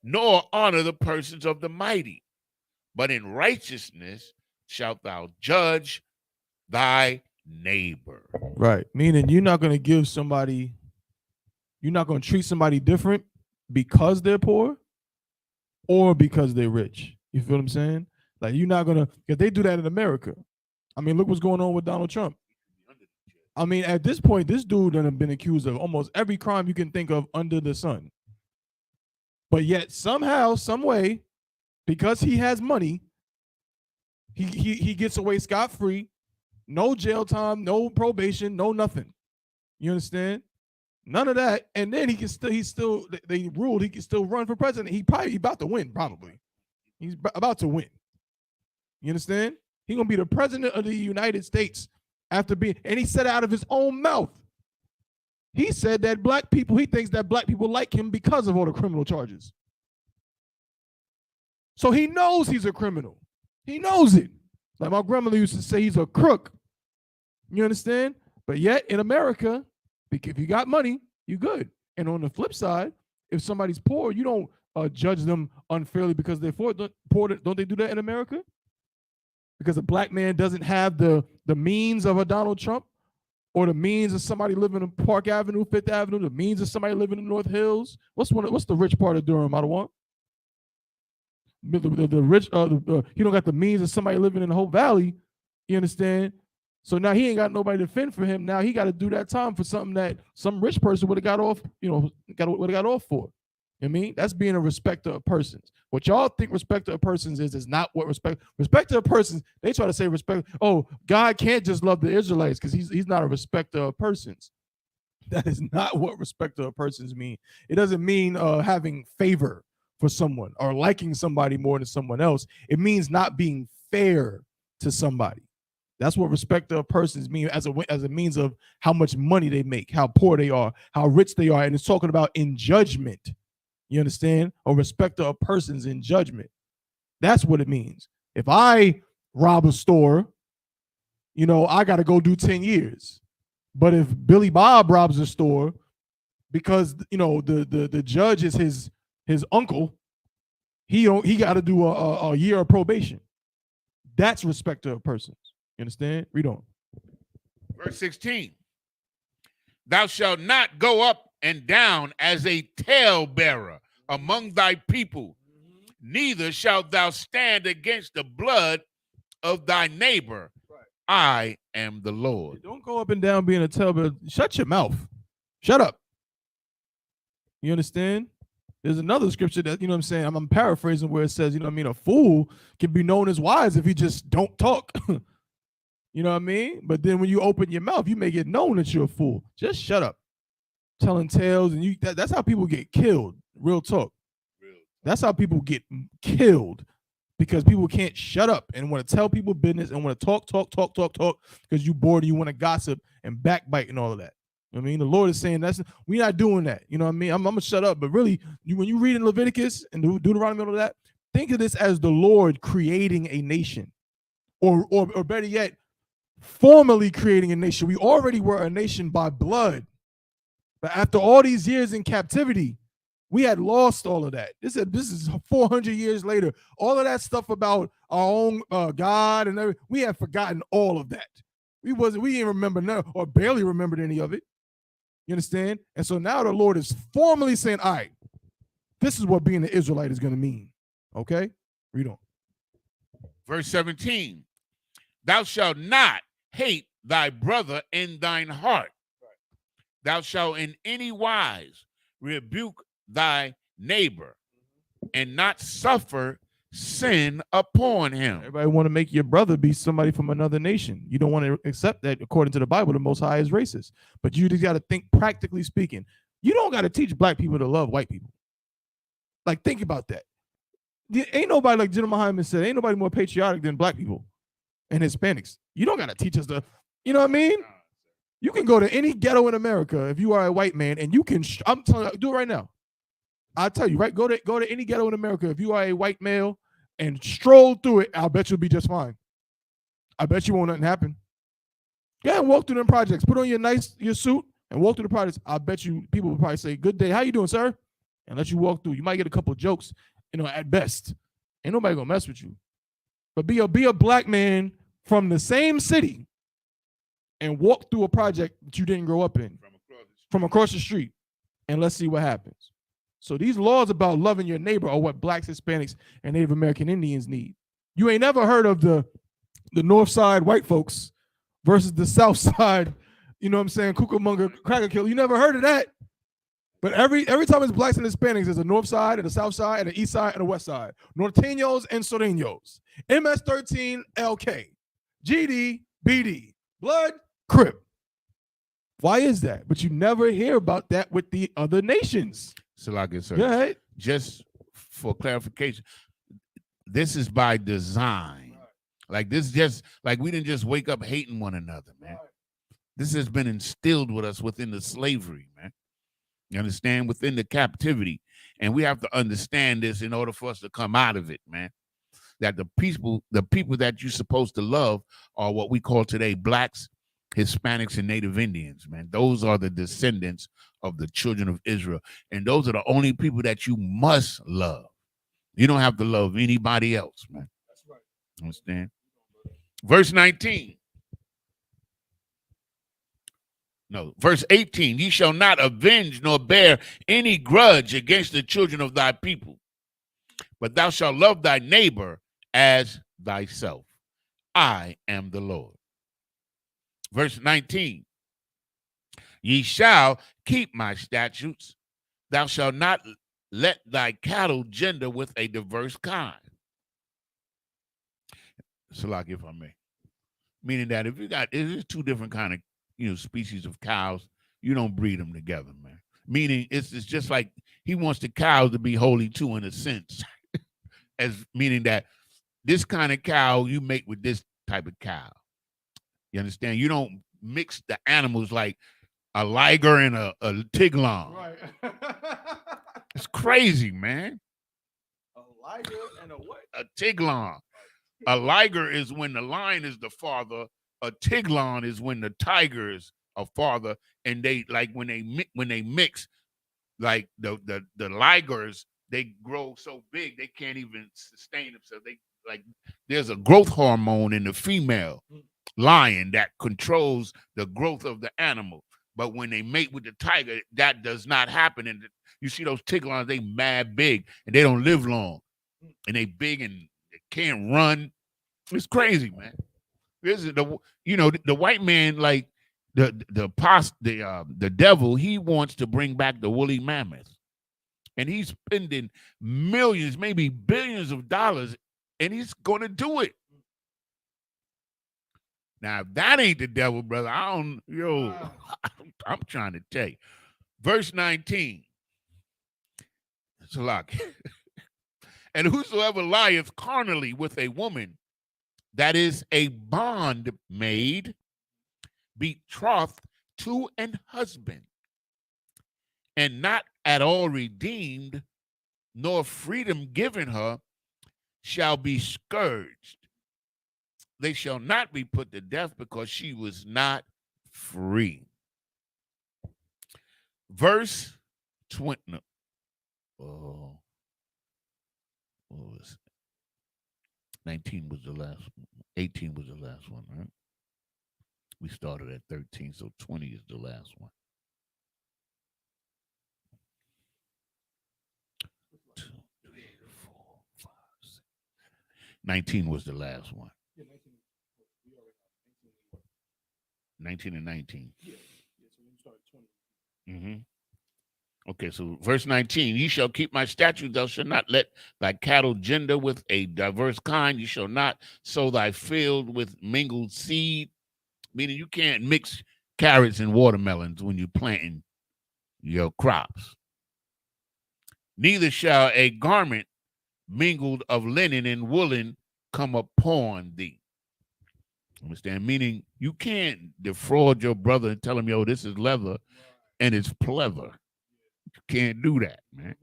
nor honor the persons of the mighty, but in righteousness shalt thou judge thy neighbor. Right. Meaning you're not going to treat somebody different because they're poor or because they're rich. You feel what I'm saying? Like you're not going to, because they do that in America. I mean, look what's going on with Donald Trump. I mean, at this point, this dude done been accused of almost every crime you can think of under the sun. But yet somehow, some way, because he has money, he gets away scot-free, no jail time, no probation, no nothing. You understand? None of that. And then they ruled he can still run for president. He about to win, probably. He's about to win. You understand? He's going to be the president of the United States after being, and he said out of his own mouth, he said that he thinks that black people like him because of all the criminal charges. So he knows he's a criminal. He knows it. Like my grandmother used to say, he's a crook. You understand? But yet in America, if you got money, you good. And on the flip side, if somebody's poor, you don't judge them unfairly because they're poor. Don't they do that in America? Because a black man doesn't have the means of a Donald Trump, or the means of somebody living in Park Avenue, Fifth Avenue, the means of somebody living in North Hills. What's the rich part of Durham? I don't want. The rich, he don't got the means of somebody living in the whole valley. You understand? So now he ain't got nobody to fend for him. Now he got to do that time for something that some rich person would have got off, would have got off for. You know what I mean? That's being a respecter of persons. What y'all think respecter of persons is not what respecter of persons. They try to say respect. Oh, God can't just love the Israelites because he's not a respecter of persons. That is not what respecter of persons mean. It doesn't mean having favor for someone or liking somebody more than someone else. It means not being fair to somebody. That's what respect of persons mean as a means of how much money they make, how poor they are, how rich they are. And it's talking about in judgment. You understand? Or respect of persons in judgment. That's what it means. If I rob a store, I got to go do 10 years. But if Billy Bob robs a store because, the judge is his uncle, he got to do a year of probation. That's respect of persons. You understand? Read on. Verse 16. Thou shalt not go up and down as a talebearer among thy people, neither shalt thou stand against the blood of thy neighbor. I am the Lord. Don't go up and down being a talebearer. Shut your mouth. Shut up. You understand? There's another scripture that, I'm saying, I'm paraphrasing where it says, a fool can be known as wise if he just don't talk. You know what I mean? But then when you open your mouth, you make it known that you're a fool. Just shut up. Telling tales, and that's how people get killed. Real talk. That's how people get killed, because people can't shut up and want to tell people business and want to talk because you bored and you want to gossip and backbite and all of that. I mean, the Lord is saying we're not doing that. You know what I mean? I'm gonna shut up. But really, when you read in Leviticus and Deuteronomy and all of that, think of this as the Lord creating a nation, or better yet, formally creating a nation. We already were a nation by blood, but after all these years in captivity, we had lost all of that. This is 400 years later. All of that stuff about our own God and everything, we had forgotten all of that. We didn't remember none, or barely remembered any of it. You understand? And so now the Lord is formally saying, all right, this is what being an Israelite is going to mean. Okay? Read on. Verse 17. Thou shalt not hate thy brother in thine heart. Thou shalt in any wise rebuke thy neighbor and not suffer sin upon him. Everybody want to make your brother be somebody from another nation. You don't want to accept that. According to the Bible, the Most High is racist. But you just got to think, practically speaking. You don't got to teach black people to love white people. Like, think about that. Ain't nobody, like General Muhammad said, ain't nobody more patriotic than black people and Hispanics. You don't got to teach us to, you know what I mean? You can go to any ghetto in America if you are a white man, and you can, I'm telling you, do it right now. I'll tell you, right? Go to any ghetto in America if you are a white male and stroll through it. I'll bet you'll be just fine. I bet you won't nothing happen. Go ahead and walk through them projects. Put on your suit and walk through the projects. I bet you people will probably say, "Good day, how you doing, sir?" and let you walk through. You might get a couple of jokes, at best. Ain't nobody gonna mess with you. But be a black man from the same city and walk through a project that you didn't grow up in from across the street, and let's see what happens. So these laws about loving your neighbor are what blacks, Hispanics, and Native American Indians need. You ain't never heard of the North Side white folks versus the South Side, Cucamonga cracker killer. You never heard of that. But every time it's blacks and Hispanics, there's a North Side and a South Side and an East Side and a West Side. Norteños and Sureños. MS-13, LK. GD, BD. Blood, Crip. Why is that? But you never hear about that with the other nations. Sir. Yeah. Just for clarification, this is by design. Like this just like we didn't just wake up hating one another, man. This has been instilled with us within the slavery, man. You understand? Within the captivity. And we have to understand this in order for us to come out of it, man. That the people that you're supposed to love are what we call today blacks, Hispanics, and Native Indians, man. Those are the descendants of the children of Israel. And those are the only people that you must love. You don't have to love anybody else, man. That's right. Understand? Verse 19. No, verse 18. Ye shall not avenge nor bear any grudge against the children of thy people, but thou shalt love thy neighbor as thyself. I am the Lord. Verse 19. Ye shall keep my statutes. Thou shalt not let thy cattle gender with a diverse kind. Salak, if I may. Meaning that if there's two different kind of species of cows, you don't breed them together, man. Meaning it's just like he wants the cows to be holy too, in a sense, as meaning that this kind of cow you mate with this type of cow. You understand? You don't mix the animals like a liger and a tiglon. Right. It's crazy, man. A liger and a what? A tiglon. A liger is when the lion is the father. A tiglon is when the tiger is a father. And they like when they mix, like the ligers, they grow so big they can't even sustain themselves. They like there's a growth hormone in the female lion that controls the growth of the animal. But when they mate with the tiger, that does not happen. And you see those tiglons, they mad big and they don't live long. And they big and they can't run. It's crazy, man. This is the white man, like the devil, he wants to bring back the woolly mammoth. And he's spending millions, maybe billions of dollars, and he's going to do it. Now, if that ain't the devil, brother, I'm trying to tell you. Verse 19. It's a lot. And whosoever lieth carnally with a woman that is a bondmaid, betrothed to an husband, and not at all redeemed, nor freedom given her, shall be scourged. They shall not be put to death because she was not free. Verse 20. Oh, what was it? 19 was the last one. 18 was the last one, right? We started at 13, so 20 is the last one. 2, 3, 4, 5, 6. 19 was the last one. 19 and 19. Yeah, so we started 20. Mm-hmm. Okay, so verse 19, ye shall keep my statutes, thou shalt not let thy cattle gender with a diverse kind, you shall not sow thy field with mingled seed, meaning you can't mix carrots and watermelons when you're planting your crops. Neither shall a garment mingled of linen and woolen come upon thee. Understand? Meaning you can't defraud your brother and tell him, yo, this is leather and it's pleather. You can't do that, man.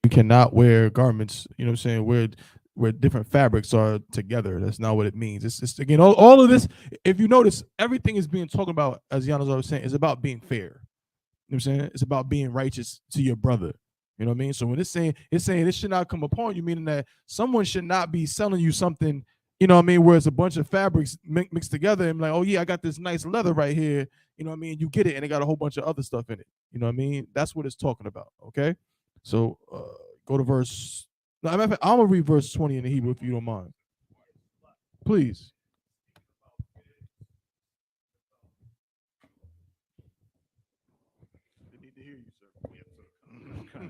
You cannot wear garments, you know what I'm saying, where different fabrics are together. That's not what it means. It's again, all of this, if you notice, everything is being talked about, as Gianna's always saying, is about being fair. You know what I'm saying? It's about being righteous to your brother. You know what I mean? So when it's saying it should not come upon you, meaning that someone should not be selling you something, you know what I mean, where it's a bunch of fabrics mixed together and like, oh yeah, I got this nice leather right here. You know what I mean? You get it and it got a whole bunch of other stuff in it. You know what I mean? That's what it's talking about. Okay. So go to verse. No, I'm gonna read verse 20 in the Hebrew if you don't mind. Please.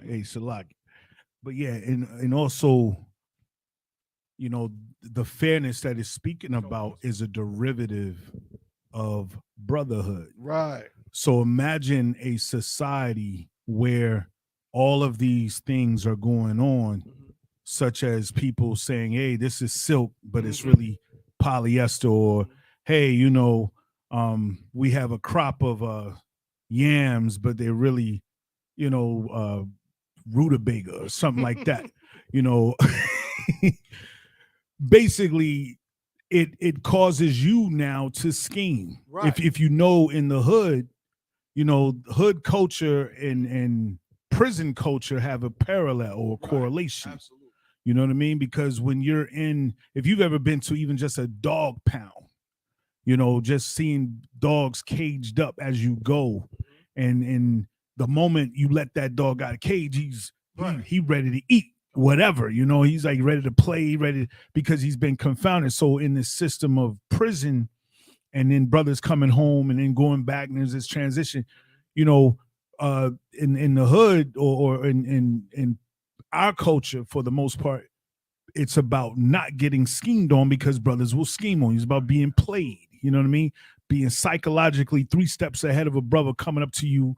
Hey, Salak. But yeah, and also, you know, the fairness that it's speaking about is a derivative of brotherhood. Right. So imagine a society where all of these things are going on, such as people saying, hey, this is silk, but it's really polyester, or hey, we have a crop of yams, but they're really, rutabaga or something like that. Basically, it causes you now to scheme. Right. If you know in the hood, hood culture and prison culture have a parallel or correlation. Absolutely. You know what I mean? Because when if you've ever been to even just a dog pound, just seeing dogs caged up as you go, and the moment you let that dog out of cage, he ready to eat whatever, he's like ready to play, because he's been confounded. So in this system of prison, and then brothers coming home and then going back, and there's this transition, in the hood or in our culture, for the most part, it's about not getting schemed on, because brothers will scheme on you. It's about being played. You know what I mean? Being psychologically 3 steps ahead of a brother coming up to you,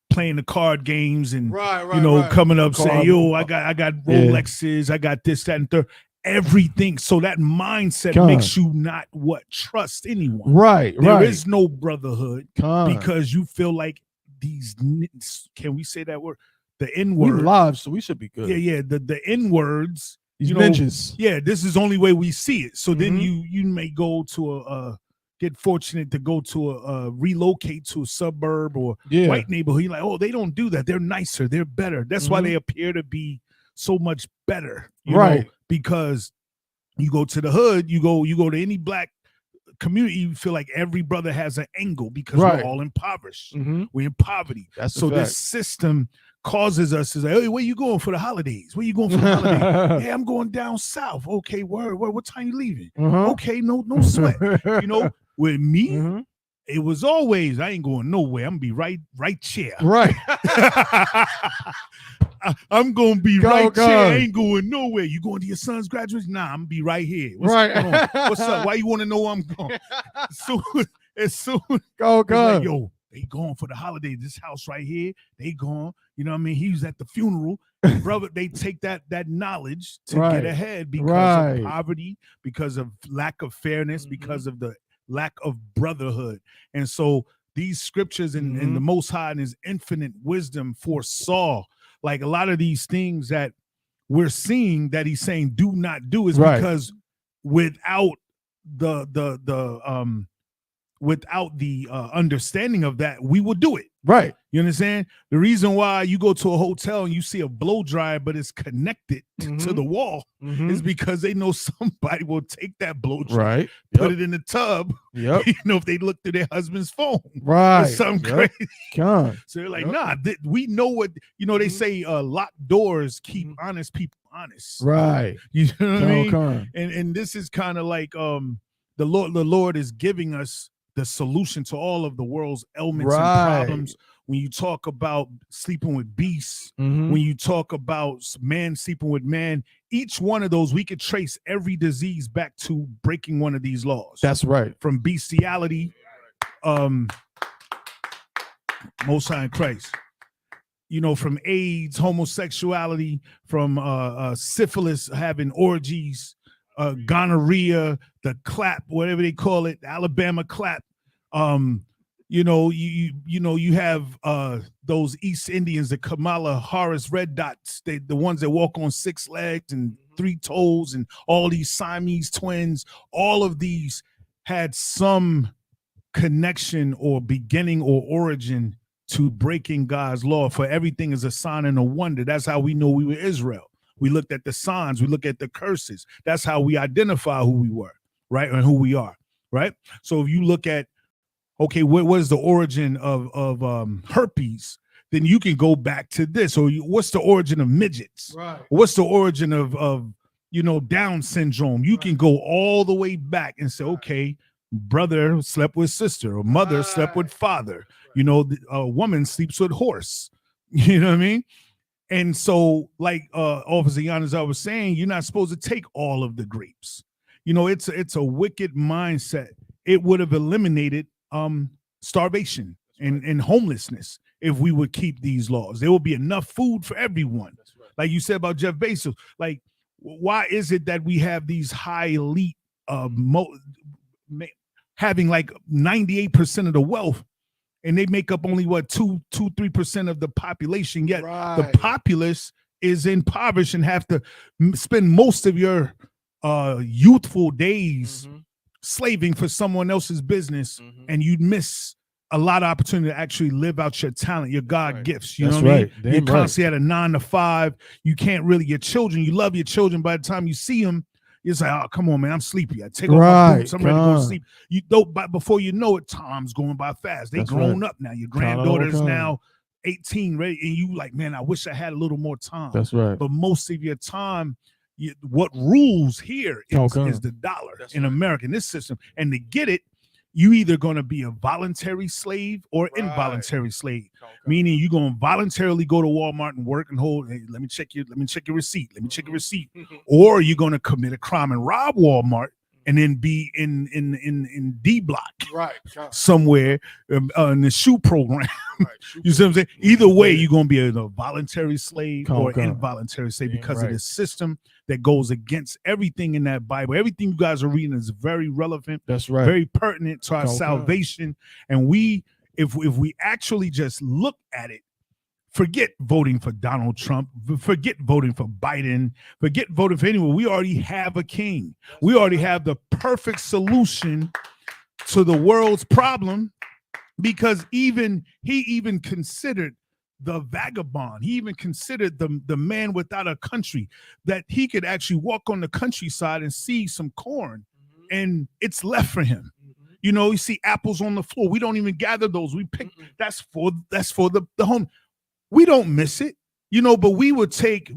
playing the card games and coming up saying, yo, I got Rolexes, I got this, that, and third. Everything. So that mindset makes you not trust anyone. Right. There is no brotherhood because you feel like these. Can we say that word? The N word. We're live, so we should be good. Yeah. The N words. These ninjas. Yeah, this is the only way we see it. So then you may go to get fortunate to go to a relocate to a suburb or white neighborhood. You're like, oh, they don't do that. They're nicer. They're better. That's why they appear to be so much better. You know, because you go to the hood, you go to any black community, you feel like every brother has an angle because we're all impoverished. We're in poverty. So this system causes us to say, hey, where you going for the holidays? Where you going for the holidays? Hey, I'm going down south. Okay, word. What time you leaving? Okay, no sweat. With me, it was always, I ain't going nowhere. I'm gonna be right chair. Right. I'm gonna be right chair. I ain't going nowhere. You going to your son's graduation? Nah, I'm gonna be right here. What's up? Why you want to know where I'm going? As soon like, yo, they going for the holiday. This house right here, they going. You know what I mean? He was at the funeral. Brother, they take that knowledge to get ahead because of poverty, because of lack of fairness, because of the lack of brotherhood. And so these scriptures and the Most High and his infinite wisdom foresaw, like a lot of these things that we're seeing that he's saying do not do is because without the understanding of that, we will do it. Right. You understand? The reason why you go to a hotel and you see a blow dryer, but it's connected to the wall is because they know somebody will take that blow dryer, put it in the tub, if they look through their husband's phone. Or something crazy. So they're like, nah, we know what, they say locked doors keep honest people honest. Right. You know what I mean? And this is kind of like the Lord is giving us the solution to all of the world's ailments and problems. When you talk about sleeping with beasts, when you talk about man sleeping with man, each one of those, we could trace every disease back to breaking one of these laws. That's right. From bestiality, Most High in Christ, from AIDS, homosexuality, from syphilis, having orgies, gonorrhea, the clap, whatever they call it, the Alabama clap. You have those East Indians, the Kamala Harris red dots, the ones that walk on 6 legs and 3 toes, and all these Siamese twins. All of these had some connection or beginning or origin to breaking God's law. For everything is a sign and a wonder. That's how we know we were Israel. We looked at the signs, we look at the curses. That's how we identify who we were, right? And who we are, right? So if you look at, okay, what is the origin of herpes? Then you can go back to this. Or what's the origin of midgets? Right. What's the origin of Down syndrome? You can go all the way back and say, okay, brother slept with sister, or mother slept with father. A woman sleeps with horse. You know what I mean? And so, like Officer Giannis was saying, you're not supposed to take all of the grapes. It's a wicked mindset. It would have eliminated starvation and homelessness if we would keep these laws. There will be enough food for everyone. like you said about Jeff Bezos. Like, why is it that we have these high elite having like 98% of the wealth, and they make up only what 3% of the population, yet the populace is impoverished and have to spend most of your youthful days slaving for someone else's business, and you'd miss a lot of opportunity to actually live out your talent, your God gifts. You know what I mean? You're constantly at a 9 to 5. You can't really, your children, you love your children. By the time you see them, it's like, oh, come on, man, I'm sleepy. I take off my boots. I'm ready to go to sleep. You don't, but before you know it, time's going by fast. They grown up now. Your granddaughter's now 18, right? And you like, man, I wish I had a little more time. That's right. But most of your time, what rules here is the dollar in America, in this system. And to get it, you either going to be a voluntary slave or involuntary slave, meaning you're going to voluntarily go to Walmart and work and hold, hey, let me check your receipt. Let me check your receipt. Or you're going to commit a crime and rob Walmart and then be in D block somewhere in the shoe program. You see what I'm saying? Either way, you're going to be a voluntary slave or involuntary slave because of this system that goes against everything in that Bible. Everything you guys are reading is very relevant. That's right. Very pertinent to our salvation. And if we actually just look at it, forget voting for Donald Trump, forget voting for Biden, forget voting for anyone. We already have a king. We already have the perfect solution to the world's problem, because he even considered the vagabond. He even considered the man without a country, that he could actually walk on the countryside and see some corn and it's left for him. You know, you see apples on the floor. We don't even gather those. We pick, that's for the home. We don't miss it, you know, but we would take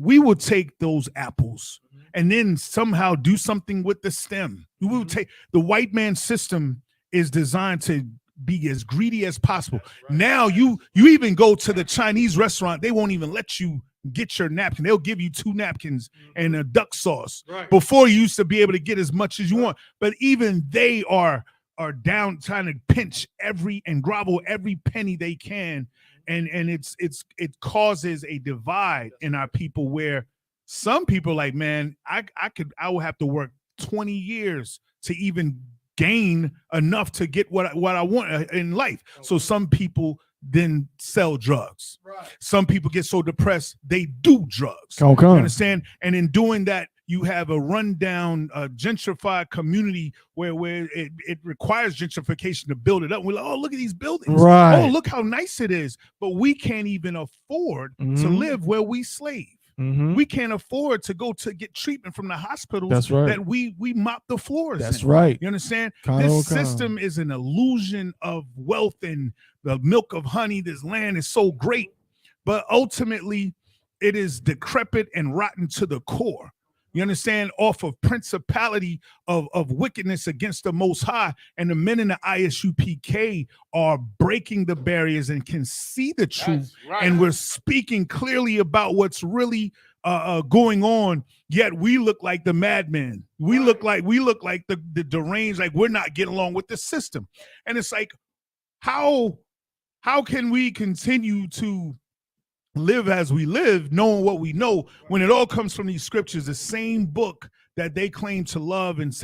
those apples and then somehow do something with the stem. We would take, the white man system is designed to be as greedy as possible. Now you even go to the Chinese restaurant, they won't even let you get your napkin. They'll give you 2 napkins and a duck sauce. Before, you used to be able to get as much as you want, but even they are down trying to pinch and grovel every penny they can. And it causes a divide in our people, where some people like, man, I will have to work 20 years to even gain enough to get what I want in life. So some people then sell drugs. Some people get so depressed they do drugs. You understand? And in doing that, you have a rundown, gentrified community where it requires gentrification to build it up. We're like, oh, look at these buildings. Oh, look how nice it is. But we can't even afford to live where we slave. We can't afford to go to get treatment from the hospitals that we mop the floors in. You understand? This system is an illusion of wealth and the milk of honey. This land is so great, but ultimately it is decrepit and rotten to the core. You understand? Off of principality of wickedness against the Most High. And the men in the Isupk are breaking the barriers and can see the truth. And we're speaking clearly about what's really going on. Yet we look like the madmen. We look like the deranged, like we're not getting along with the system. And it's like, how can we continue to live as we live, knowing what we know, when it all comes from these scriptures, the same book that they claim to love and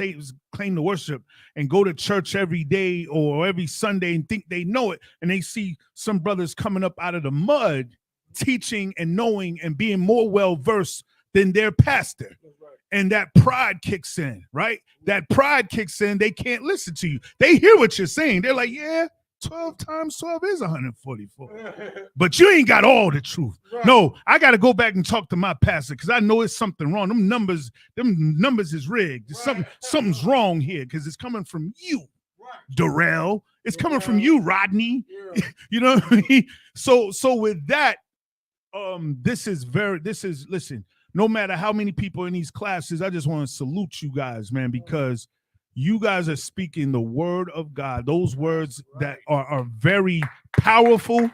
claim to worship and go to church every day or every Sunday and think they know it, and they see some brothers coming up out of the mud teaching and knowing and being more well-versed than their pastor. And that pride kicks in, right? That pride kicks in. They can't listen to you. They hear what you're saying. They're like, yeah, 12 times 12 is 144. But you ain't got all the truth. No, I got to go back and talk to my pastor, because I know it's something wrong. Them numbers is rigged. Something's wrong here, because it's coming from you, Darrell. It's coming from you, Rodney. You know what I mean? So with that, listen, no matter how many people in these classes, I just want to salute you guys, man, because you guys are speaking the word of God. Those words that are very powerful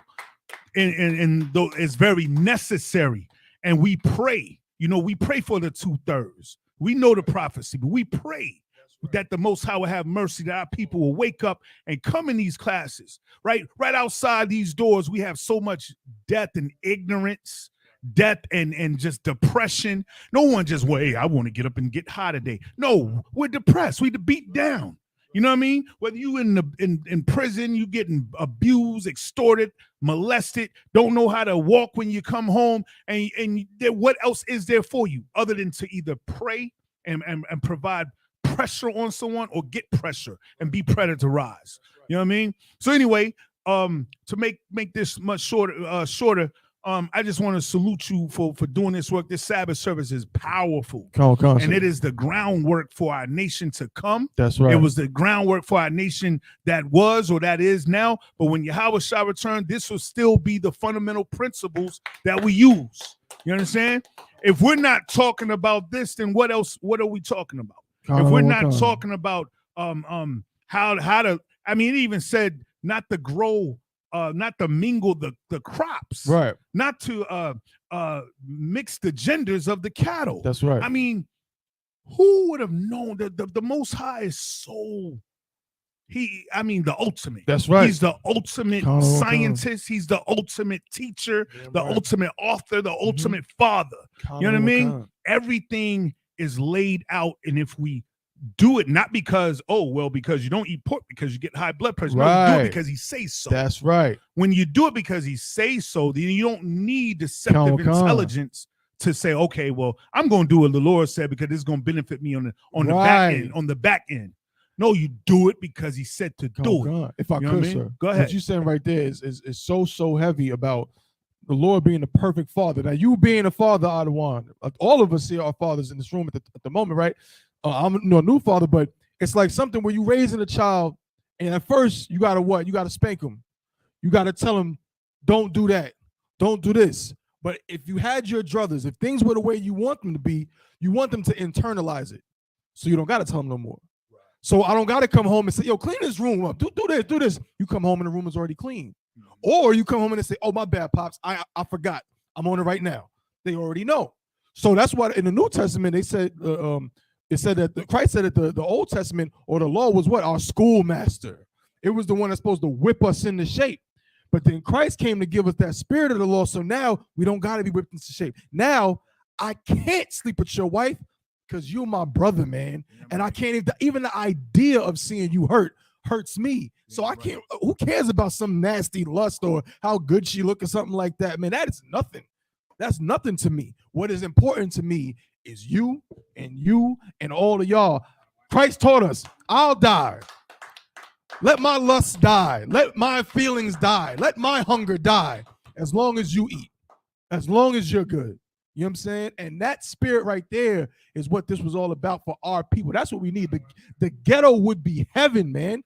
and it's very necessary. And we pray, we pray for the 2/3. We know the prophecy, but we pray that the Most High will have mercy, that our people will wake up and come in these classes, right? Right outside these doors, we have so much death and ignorance, death and just depression. No one just, well, hey, I want to get up and get high today. No, we're depressed. We're beat down. You know what I mean? Whether you in prison, you getting abused, extorted, molested, don't know how to walk when you come home, and what else is there for you other than to either pray and provide pressure on someone or get pressure and be predatorized. You know what I mean? So anyway, to make this much shorter. I just want to salute you for doing this work. This Sabbath service is powerful. And it is the groundwork for our nation to come. That's right. It was the groundwork for our nation that was or that is now. But when Yahweh shall return, this will still be the fundamental principles that we use. You understand? If we're not talking about this, then what else? What are we talking about? If we're not talking about how to, I mean, it even said not to grow, not to mingle the crops, right? Not to mix the genders of the cattle. That's right. I mean, who would have known that the Most High is so? The ultimate. That's right. He's the ultimate scientist. He's the ultimate teacher, the ultimate author, the ultimate father. You know what I mean? Everything is laid out, and if we do it not because because you don't eat pork because you get high blood pressure. Right. No, you do it because he says so. That's right. When you do it because he says so, then you don't need deceptive intelligence to say, okay, well, I'm going to do what the Lord said because it's going to benefit me on the back end. On the back end. No, you do it because he said to do it. If I could, sir, go ahead. What you're saying right there is so heavy about the Lord being the perfect father. Now, you being a father, Adawan, all of us here are fathers in this room at the moment, right? I'm a new father, but it's like something where you raising a child, and at first you gotta what? You gotta spank him. You gotta tell him, don't do that, don't do this. But if you had your druthers, if things were the way you want them to be, you want them to internalize it. So you don't gotta tell them no more. Right. So I don't gotta come home and say, yo, clean this room up. Do this. You come home and the room is already clean. Mm-hmm. Or you come home and they say, oh, my bad, Pops. I forgot. I'm on it right now. They already know. So that's why in the New Testament they said it said that Christ said that the Old Testament or the law was what? Our schoolmaster. It was the one that's supposed to whip us into shape. But then Christ came to give us that spirit of the law. So now we don't got to be whipped into shape. Now I can't sleep with your wife because you're my brother, man. And I can't even the idea of seeing you hurts me. So I can't, who cares about some nasty lust or how good she look or something like that? Man, that is nothing. That's nothing to me. What is important to me is you and all of y'all. Christ taught us, I'll die. Let my lust die. Let my feelings die. Let my hunger die. As long as you eat. As long as you're good. You know what I'm saying? And that spirit right there is what this was all about for our people. That's what we need. The ghetto would be heaven, man.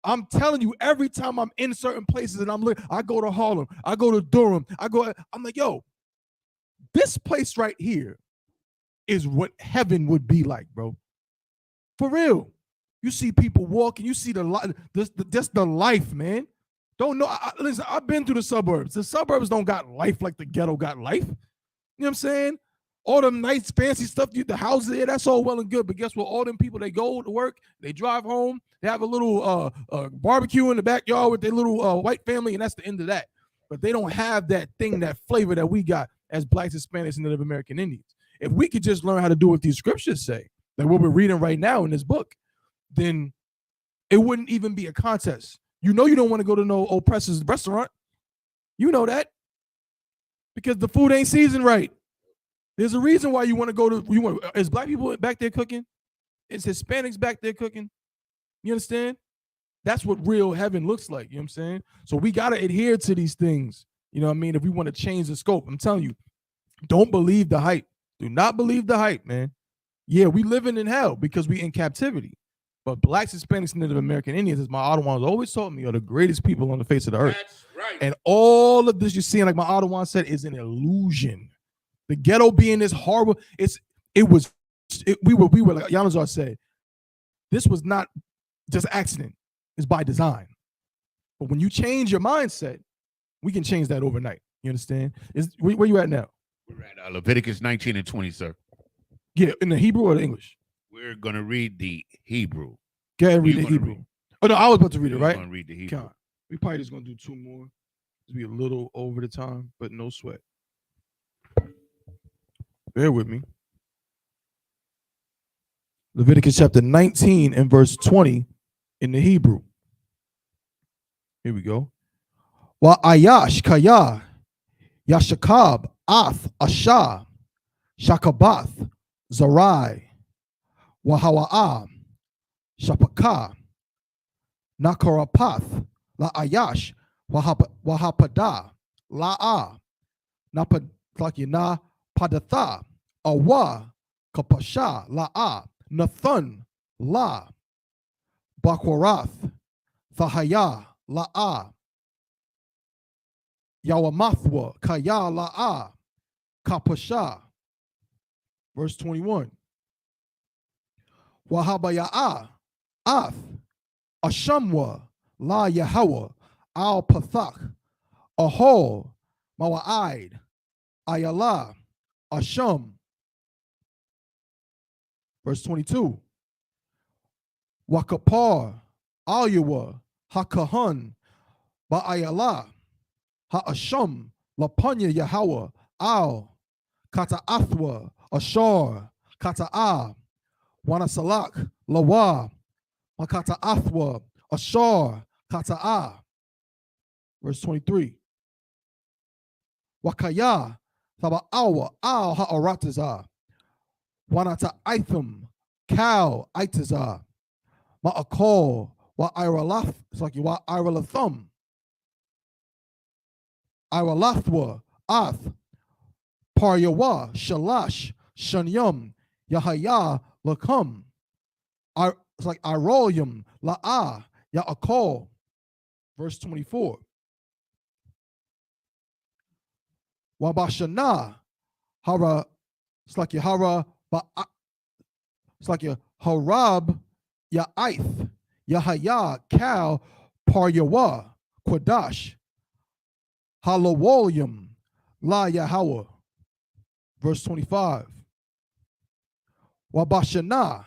I'm telling you, every time I'm in certain places and I go to Harlem, I go to Durham, I'm like, yo, this place right here is what heaven would be like, bro. For real. You see people walking, you see just the life, man. Don't know. Listen, I've been through the suburbs. The suburbs don't got life like the ghetto got life. You know what I'm saying? All them nice, fancy stuff, the houses there, that's all well and good. But guess what? All them people, they go to work, they drive home, they have a little barbecue in the backyard with their little white family, and that's the end of that. But they don't have that thing, that flavor that we got as Blacks, Hispanics, and Native American Indians. If we could just learn how to do what these scriptures say, like what we're reading right now in this book, then it wouldn't even be a contest. You know you don't want to go to no oppressor's restaurant. You know that. Because the food ain't seasoned right. There's a reason why you want to go to, is Black people back there cooking? Is Hispanics back there cooking? You understand? That's what real heaven looks like. You know what I'm saying? So we got to adhere to these things. You know what I mean? If we want to change the scope, I'm telling you, don't believe the hype. Do not believe the hype, man. Yeah, we living in hell because we in captivity. But Blacks, Hispanics, and Native American Indians, as my Ottawas always taught me, are the greatest people on the face of the earth. That's right. And all of this you're seeing, like my Ottawa said, is an illusion. The ghetto being this horrible, we were like Yanazar said, this was not just accident. It's by design. But when you change your mindset, we can change that overnight. You understand? Where you at now? We're at Leviticus 19 and 20, sir. Yeah, in the Hebrew or the English? We're going to read the Hebrew. Go ahead and read the Hebrew. Oh, no, I was about to read it, right? We're going to read the Hebrew. We probably just going to do two more. Just be a little over the time, but no sweat. Bear with me. Leviticus chapter 19 and verse 20 in the Hebrew. Here we go. Wa ayash kaya yashakab ath asha shakabath zarai wahawa'a shapaka nakarapath la ayash wahapada la'a na padatha awa kapasha la'a nathan la bakwarath thahaya la'a Yawamathwa, Kaya La'a, Kapasha. Verse 21. Wahabaya'a, Ath, Ashamwa, La Yahawa, Al Pathak, Ahol, Mawa'id, Ayala, Asham. Verse 22. Wakapar, Ayawa, Hakahan, Ba'ayala, Ha'asham, Lapanya Yahweh, Al, Kata'athwa, Ashar, Kata'a, Wanasalak, Lawa, Makata'athwa, Ashar, Kata'a. Verse 23. Wakaya, Thaba'awa, Al Ha'arataza, Wanata'itham, Kal, Itaza, Ma'akol, Wa'iralath, it's like Wa'iralathum. Iralathwa, Ath, Paryawa, Shalash, Shanyam, Yahaya, Lakam. It's like Irolium, La'a, Ya'akol. Verse 24. Wabashana, Hara, it's like Hara, it's like Harab, Ya'ith, Yahaya, Kal, Paryawa, Quadash. Halawolium, La Yahweh. Verse 25. Wabashana,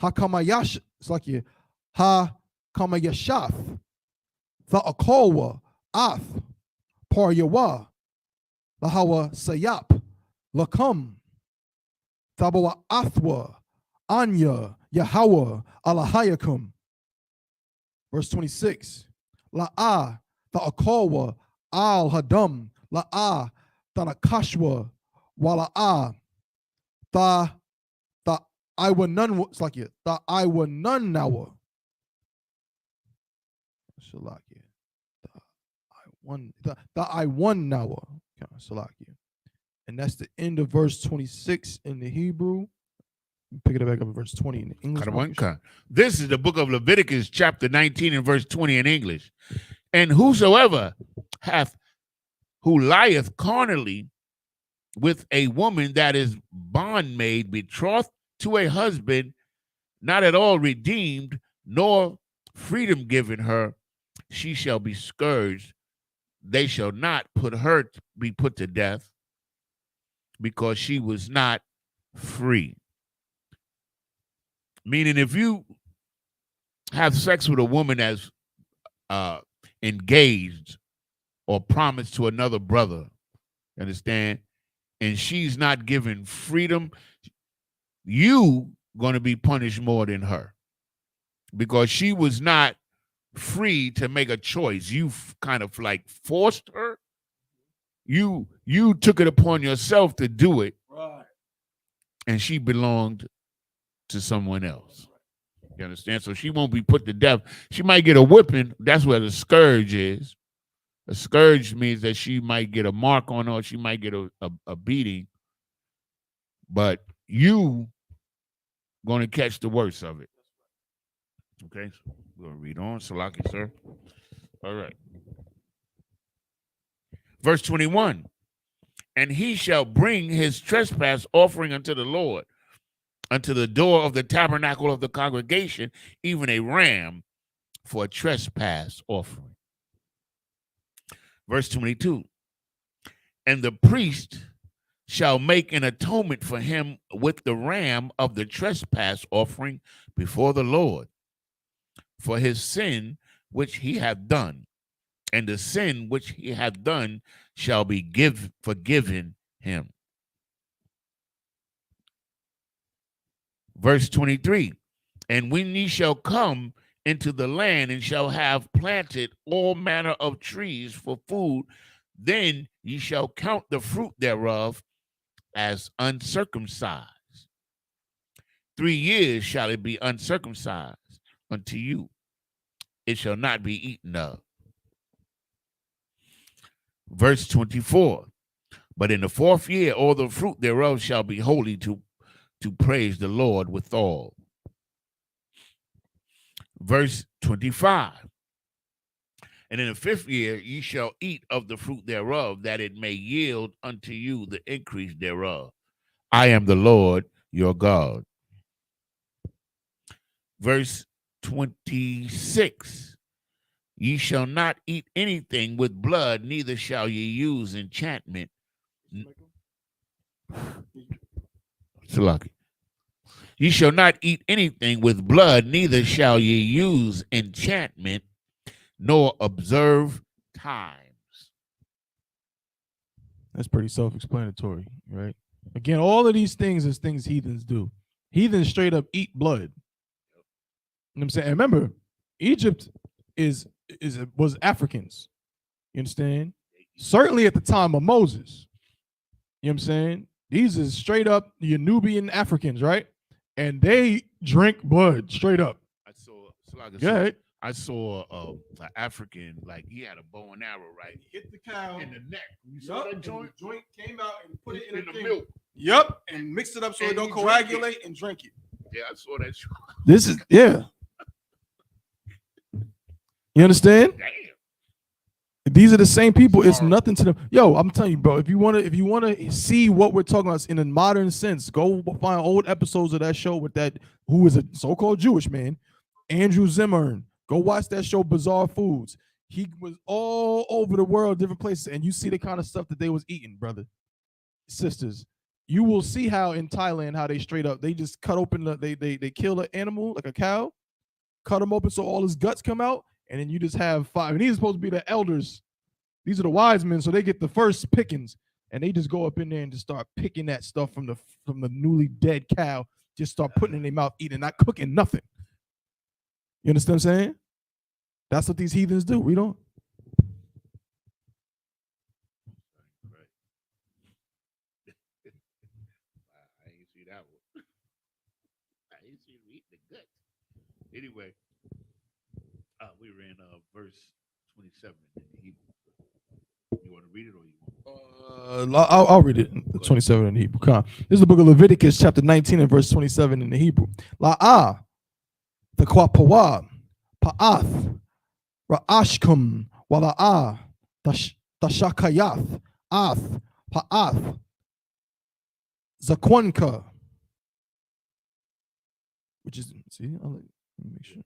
Hakamayash, it's like Hakamayashath, Tha'akolwa, Ath, Paryawa, Lahawa Sayap, Lakam, Thabawa Athwa, Anya, Yahweh, Alahayakum. Verse 26. La'a, Tha'akolwa, Al Hadam, La'a, Thanakashwa, Wala'a, Tha I were none, it's like it, Tha I were none now. Shalakia. Tha I won now. Shalakia. And that's the end of verse 26 in the Hebrew. Pick it back up at verse 20 in the English. This is the book of Leviticus, chapter 19 and verse 20 in English. And whosoever who lieth carnally with a woman that is bondmaid, betrothed to a husband, not at all redeemed, nor freedom given her, she shall be scourged. They shall not be put to death, because she was not free. Meaning, if you have sex with a woman that's engaged or promised to another brother, understand, and she's not given freedom, you going to be punished more than her, because she was not free to make a choice. You kind of like forced her. You took it upon yourself to do it, right? And she belonged to someone else. You understand? So she won't be put to death. She might get a whipping. That's where the scourge is. A scourge means that she might get a mark on her. She might get a beating. But you going to catch the worst of it. Okay? So we're going to read on. Salaki, sir. All right. Verse 21. And he shall bring his trespass offering unto the Lord, unto the door of the tabernacle of the congregation, even a ram for a trespass offering. Verse 22. And the priest shall make an atonement for him with the ram of the trespass offering before the Lord for his sin which he hath done, and the sin which he hath done shall be forgiven him. Verse 23. And when ye shall come into the land and shall have planted all manner of trees for food, then ye shall count the fruit thereof as uncircumcised. 3 years shall it be uncircumcised unto you. It shall not be eaten of. Verse 24. But in the 4th year, all the fruit thereof shall be holy to praise the Lord withal. Verse 25. And in the 5th year, ye shall eat of the fruit thereof, that it may yield unto you the increase thereof. I am the Lord your God. Verse 26. Ye shall not eat anything with blood, neither shall ye use enchantment. Salaki. Ye shall not eat anything with blood, neither shall ye use enchantment, nor observe times. That's pretty self-explanatory, right? Again, all of these things is things heathens do. Heathens straight up eat blood. You know what I'm saying? And remember, Egypt was Africans. You understand? Certainly at the time of Moses. You know what I'm saying? These is straight up your Nubian Africans, right? And they drink blood straight up. I saw an African, like he had a bow and arrow, right? He hit the cow in the neck. You saw that joint? The joint came out and put it in the milk. Yep, and mixed it up so it don't coagulate and drink it. Yeah, I saw that. This is You understand? Damn. These are the same people. It's nothing to them. Yo, I'm telling you, bro. If you wanna see what we're talking about in a modern sense, go find old episodes of that show with that who is a so-called Jewish man, Andrew Zimmern. Go watch that show, Bizarre Foods. He was all over the world, different places, and you see the kind of stuff that they was eating, brother, sisters. You will see how in Thailand, how they straight up, they just cut open they kill an animal like a cow, cut them open so all his guts come out. And then you just have 5. And these are supposed to be the elders. These are the wise men, so they get the first pickings, and they just go up in there and just start picking that stuff from the newly dead cow. Just start putting it in their mouth, eating, not cooking nothing. You understand what I'm saying? That's what these heathens do. We don't. I ain't see that one. I ain't see him eat the gut. Anyway. We were in verse 27 in the Hebrew. You want to read it or you want? I'll read it. 27 in the Hebrew. Come on. This is the book of Leviticus, chapter 19 and verse 27 in the Hebrew. La'ah, the kwapawa, pa'ath, ra'ashkum, wala'ah, tashakayath, ath, pa'ath, zakwanka. Which is, see, let me make sure.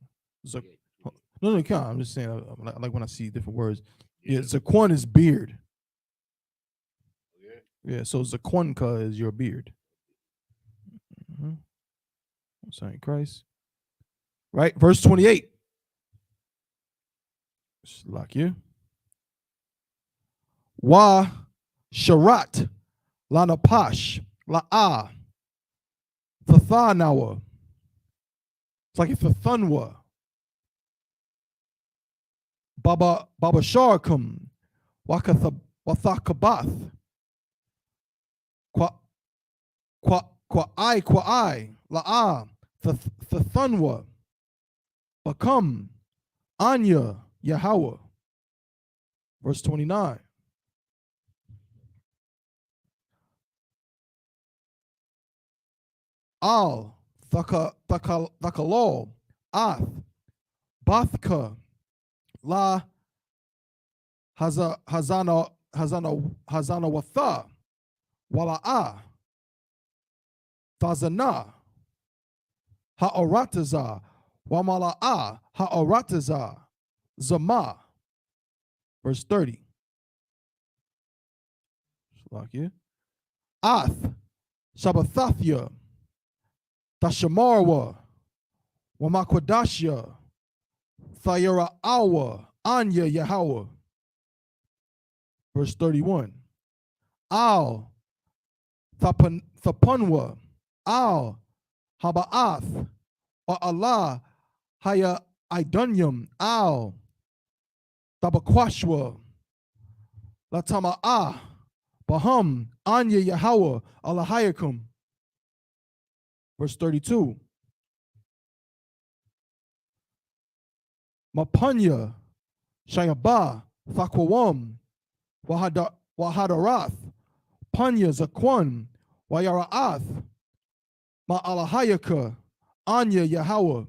No, you can't. I'm just saying, I like when I see different words. Yeah, Zaquan is beard. Yeah, so Zaquanka is your beard. Sorry, Christ. Right? Verse 28. Lock you. Wa sharat lanapash la'a Thanawa. It's like it's a thunwa. Baba Sharkum, Wathakabath, Kwa'ai, La'a, Thunwa, Bakam, Anya, Yahweh. Verse 29. Al, Thakalol, Ath, Bathka, La Hazana Watha Wala'a Thazana Ha'orataza Wamala'a Ha'orataza Zama. Verse 30. Ath Shabbathathya Tashamarwa Wamakwadashya Thayara Awa Anya Yahweh. Verse 31. Al Thapunwa Al Haba'ath, or Allah, Haya Idunyum, Al, Tabakwashwa, Latama'a, Baham, Anya Yahweh, Alahayakum. Verse 32. Mapunya, Shayaba, Thakwawam, Wahadarath, Panya Zakwan, Wayara'ath, Ma'alahayaka, Anya Yahweh.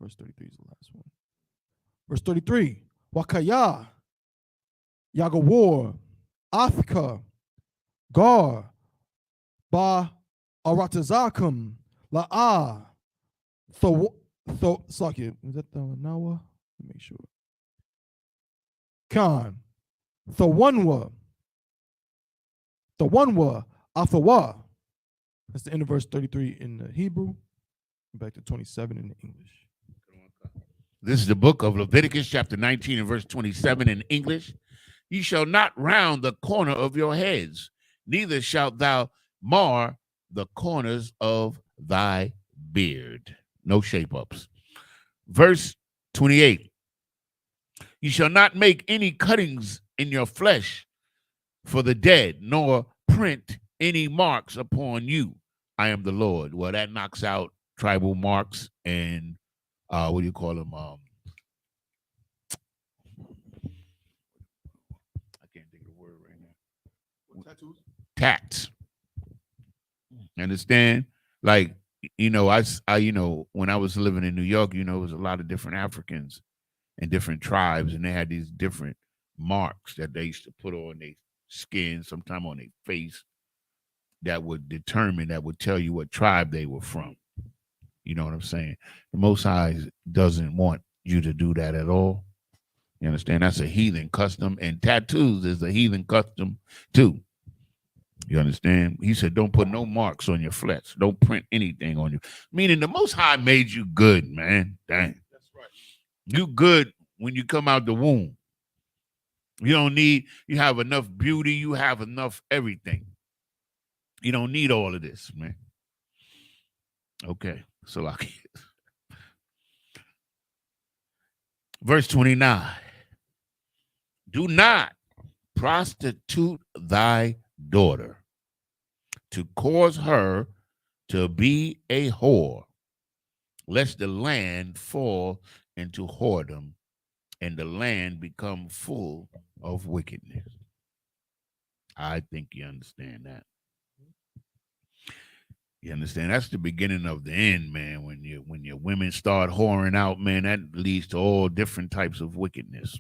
Verse 33 is the last one. Verse 33. Wakaya, Yagawar, Athka, Gar, Ba Aratazakum, La'a, Saki. Was that the Nawa? Let me make sure. Khan, Thawanwa, Athawa. That's the end of verse 33 in the Hebrew. Back to 27 in the English. This is the book of Leviticus, chapter 19 and verse 27 in English. Ye shall not round the corner of your heads, neither shalt thou mar the corners of thy beard. No shape-ups. Verse 28. You shall not make any cuttings in your flesh for the dead, nor print any marks upon you. I am the Lord. Well, that knocks out tribal marks and what do you call them? I can't think of the word right now. Tattoos? Tats. Understand? Like, I when I was living in New York, it was a lot of different Africans and different tribes, and they had these different marks that they used to put on their skin, sometime on their face, that would tell you what tribe they were from. You know what I'm saying? The Most High doesn't want you to do that at all. You understand? That's a heathen custom, and tattoos is a heathen custom too. You understand? He said, don't put no marks on your flesh. Don't print anything on you. Meaning the Most High made you good, man. Dang. That's right. You good when you come out the womb. You have enough beauty. You have enough everything. You don't need all of this, man. Okay. So like verse 29. Do not prostitute thy daughter to cause her to be a whore, lest the land fall into whoredom and the land become full of wickedness. I think you understand that. You understand? That's the beginning of the end, man. When your women start whoring out, man, that leads to all different types of wickedness.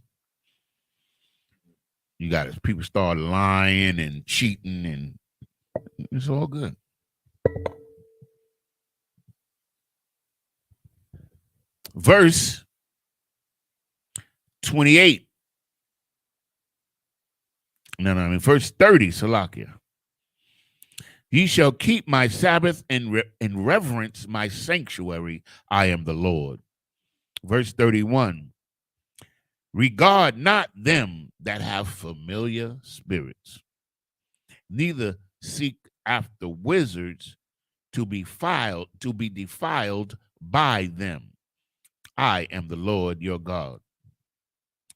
You got people start lying and cheating, and it's all good. Verse 28. Verse 30, Salakia. Ye shall keep my Sabbath and reverence my sanctuary. I am the Lord. Verse 31. Regard not them that have familiar spirits, neither seek after wizards to be defiled by them. I am the Lord your God.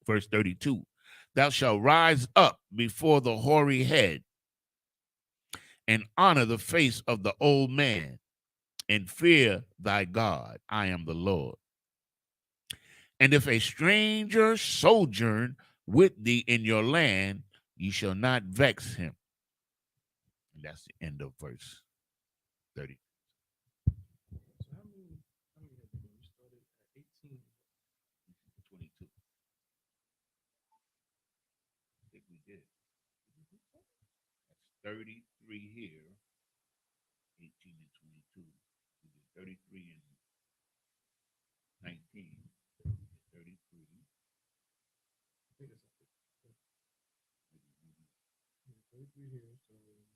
Verse 32. Thou shalt rise up before the hoary head and honor the face of the old man and fear thy God. I am the Lord. And if a stranger sojourn with thee in your land, ye shall not vex him. And that's the end of verse 30. So how many have we done? We started at 18. 22. I think we did. That's 33 here, 18 and 22. We did 33 and 19. 33. I think that's it. 33 here. So this.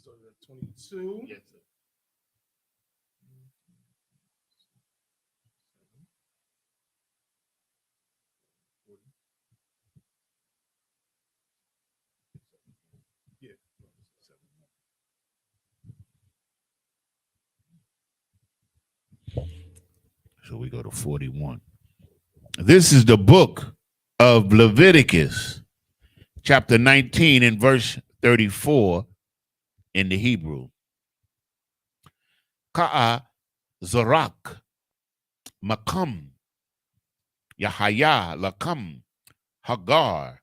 started at 22. Yes, sir. Yeah. So we go to 41. This is the book of Leviticus, chapter 19 and verse 34 in the Hebrew. Ka'a Zarak Makam Yahaya Lakam Hagar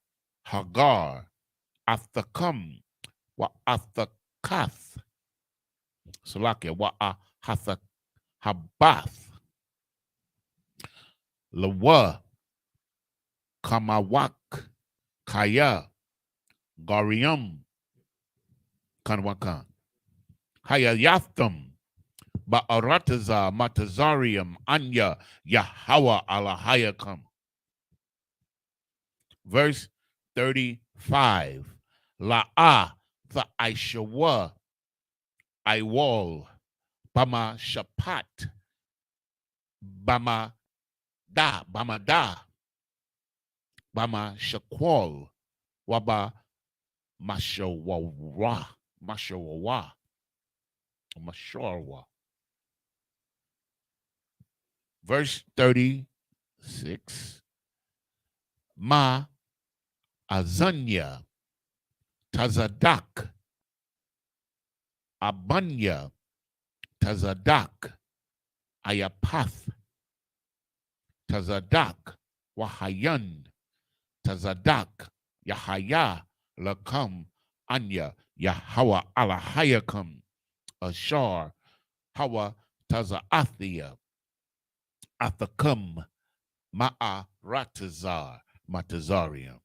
Athakam wa Athakath Salakia wa Habath Lawa Kamawak Kaya Garium Kanwakan Hayayatham Ba'arataza Matazarium Anya Yahweh Alahayakam. Verse 35. La'a Tha'aishawa Iwal Bama Shapat Bama Da Bama Shakwal Waba Mashawawa Masharwa. Verse 36. Ma Azanya Tazadak Abanya Tazadak Ayapath Tazadak Wahayan Tazadak Yahaya Lakam Anya Yahwa Alahayakam Ashar Hawa Tazaathia Athakam Ma'a Matazarium.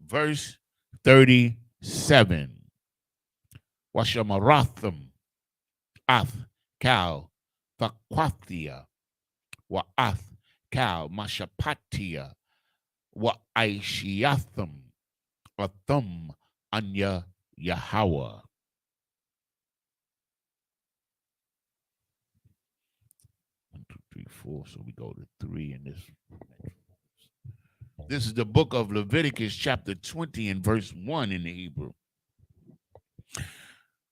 Verse 37. Washamaratham Ath Kal Thakwathia Wa Ath Kal Mashapatia Wa Aishiatham Athum Anya Yahweh. One, two, three, four. So we go to 3 in this. This is the book of Leviticus, chapter 20 and verse 1 in the Hebrew.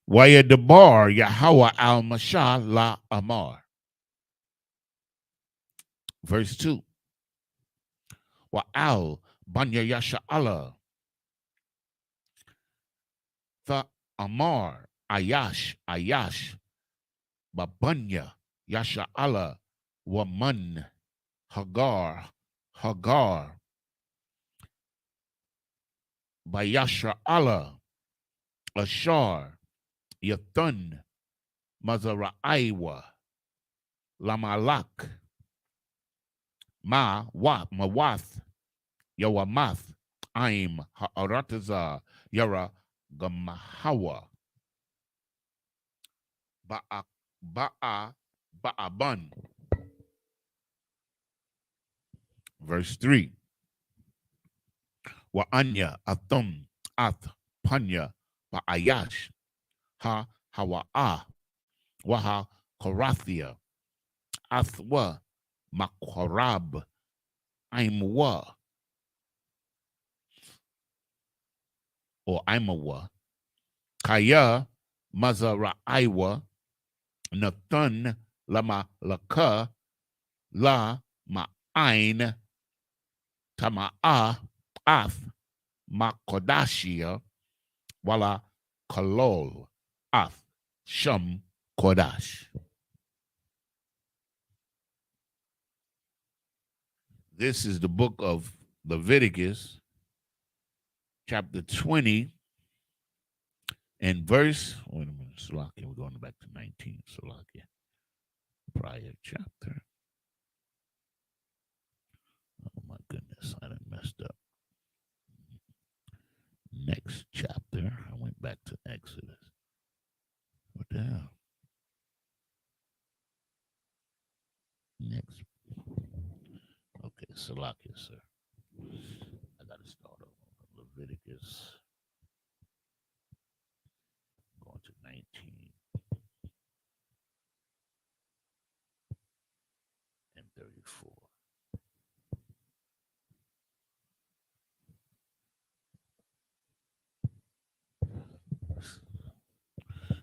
Wayadabar Yahweh al Mashah la Amar. Verse 2. Wa al Banya Yasha Allah. The Amar Ayash Babanya Yasha Allah Waman Hagar Bayasha Allah Ashar Yathun Mazaraiwa Lamalak Mawath Yawamath Aim Ha'arataza Yara Gamahawa Ba'aban. Verse 3. Wa anya athum ath panya ba'ayash ha hawa'a waha korathia athwa makorab aimwa or aimawa kaya mazaraiwa nathan lama laka la ma'ain tama'a Ath Makodashia Wala Kalol Ath Sham Kodash. This is the book of Leviticus, chapter 20 and verse. Wait a minute, Salakia. We're going back to 19. Salakia. Prior chapter. Oh my goodness, I done messed up. Next chapter. I went back to Exodus. What the hell? Next. Okay, Salakia, sir. I got to start over. Leviticus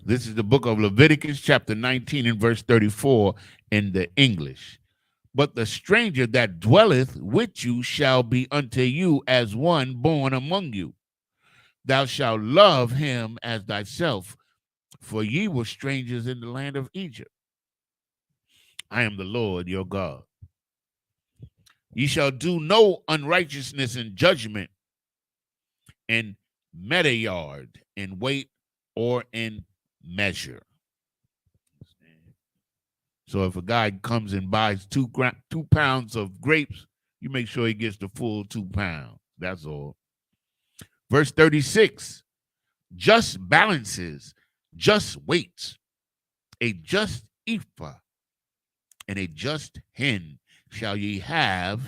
This is the book of Leviticus, chapter 19 and verse 34 in the English. But the stranger that dwelleth with you shall be unto you as one born among you. Thou shalt love him as thyself, for ye were strangers in the land of Egypt. I am the Lord your God. Ye shall do no unrighteousness in judgment, in metayard, in weight, or in measure. So if a guy comes and buys 2 pounds of grapes, you make sure he gets the full 2 pounds. That's all. Verse 36, just balances, just weights, a just ephah and a just hin shall ye have.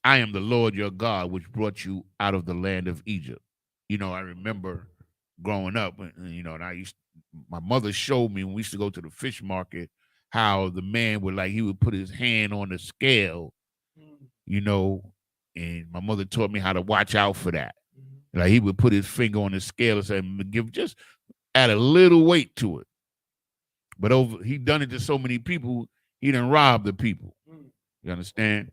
I am the Lord your God, which brought you out of the land of Egypt. You know, I remember growing up, you know, and my mother showed me when we used to go to the fish market how the man would, like, he would put his hand on the scale, you know, and my mother taught me how to watch out for that. Like, he would put his finger on the scale and say, just add a little weight to it. But he done it to so many people, he done robbed the people. You understand?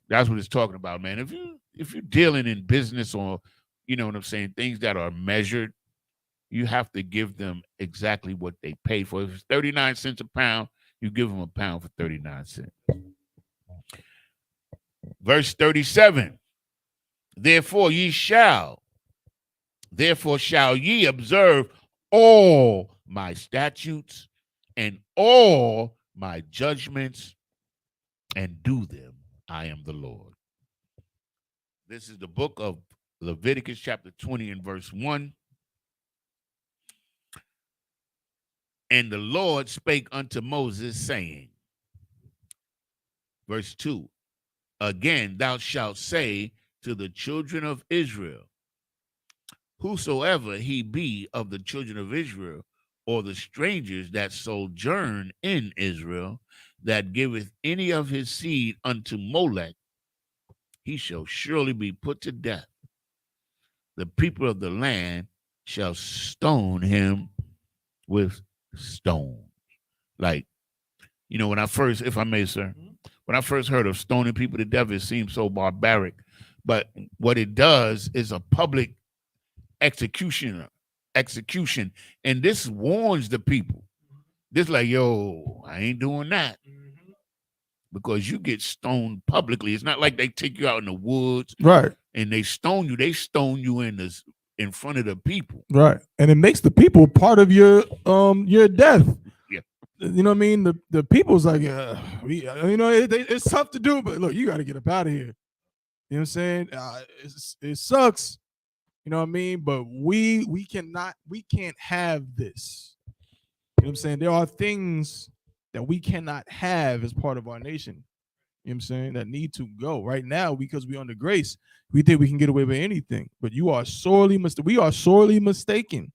That's what it's talking about, man. If you're dealing in business, or, you know what I'm saying, things that are measured, you have to give them exactly what they pay for. If it's 39 cents a pound, you give them a pound for 39 cents. Verse 37, therefore shall ye observe all my statutes and all my judgments and do them. I am the Lord. This is the book of Leviticus chapter 20 and verse 1. And the Lord spake unto Moses, saying, verse 2, again thou shalt say to the children of Israel, whosoever he be of the children of Israel, or the strangers that sojourn in Israel, that giveth any of his seed unto Molech, he shall surely be put to death. The people of the land shall stone him with stones. Like, you know, when I first, if I may, sir, when I first heard of stoning people to death, it seemed so barbaric. But what it does is a public execution. And this warns the people. This like, yo, I ain't doing that. Because you get stoned publicly. It's not like they take you out in the woods, Right, and they stone you. They stone you in front of the people. right, and it makes the people part of your death. Yeah. You know what I mean? The people's like, you know, it's tough to do, but look, you got to get up out of here. You know what I'm saying? It sucks. You know what I mean? But we can't have this. You know what I'm saying? There are things that we cannot have as part of our nation. You know what I'm saying? That need to go right now, because we're under grace. We think we can get away with anything, but we are sorely mistaken.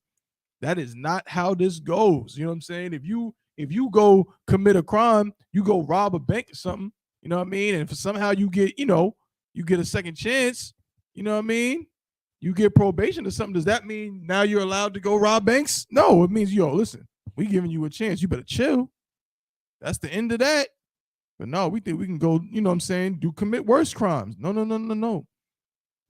That is not how this goes. You know what I'm saying? If you go commit a crime, you go rob a bank or something, you know what I mean? And if somehow you get a second chance, you know what I mean? You get probation or something. Does that mean now you're allowed to go rob banks? No, it means, listen, we giving you a chance. You better chill. That's the end of that. But no, we think we can go, you know what I'm saying, commit worse crimes. No.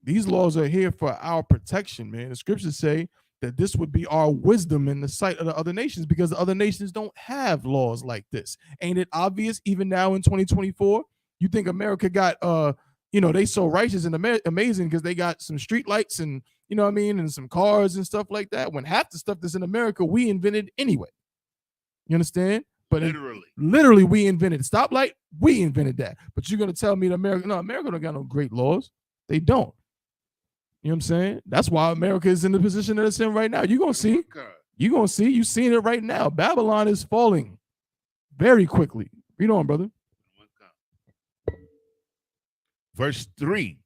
These laws are here for our protection, man. The scriptures say that this would be our wisdom in the sight of the other nations, because the other nations don't have laws like this. Ain't it obvious even now in 2024? You think America got, they so righteous and amazing because they got some street lights and, you know what I mean, and some cars and stuff like that, when half the stuff that's in America we invented anyway. You understand? But literally we invented stoplight. We invented that. But you're going to tell me that America don't got no great laws. They don't. You know what I'm saying? That's why America is in the position that it's in right now. You're going to see. You're going to see. You're seeing it right now. Babylon is falling very quickly. Read on, brother. Verse 3,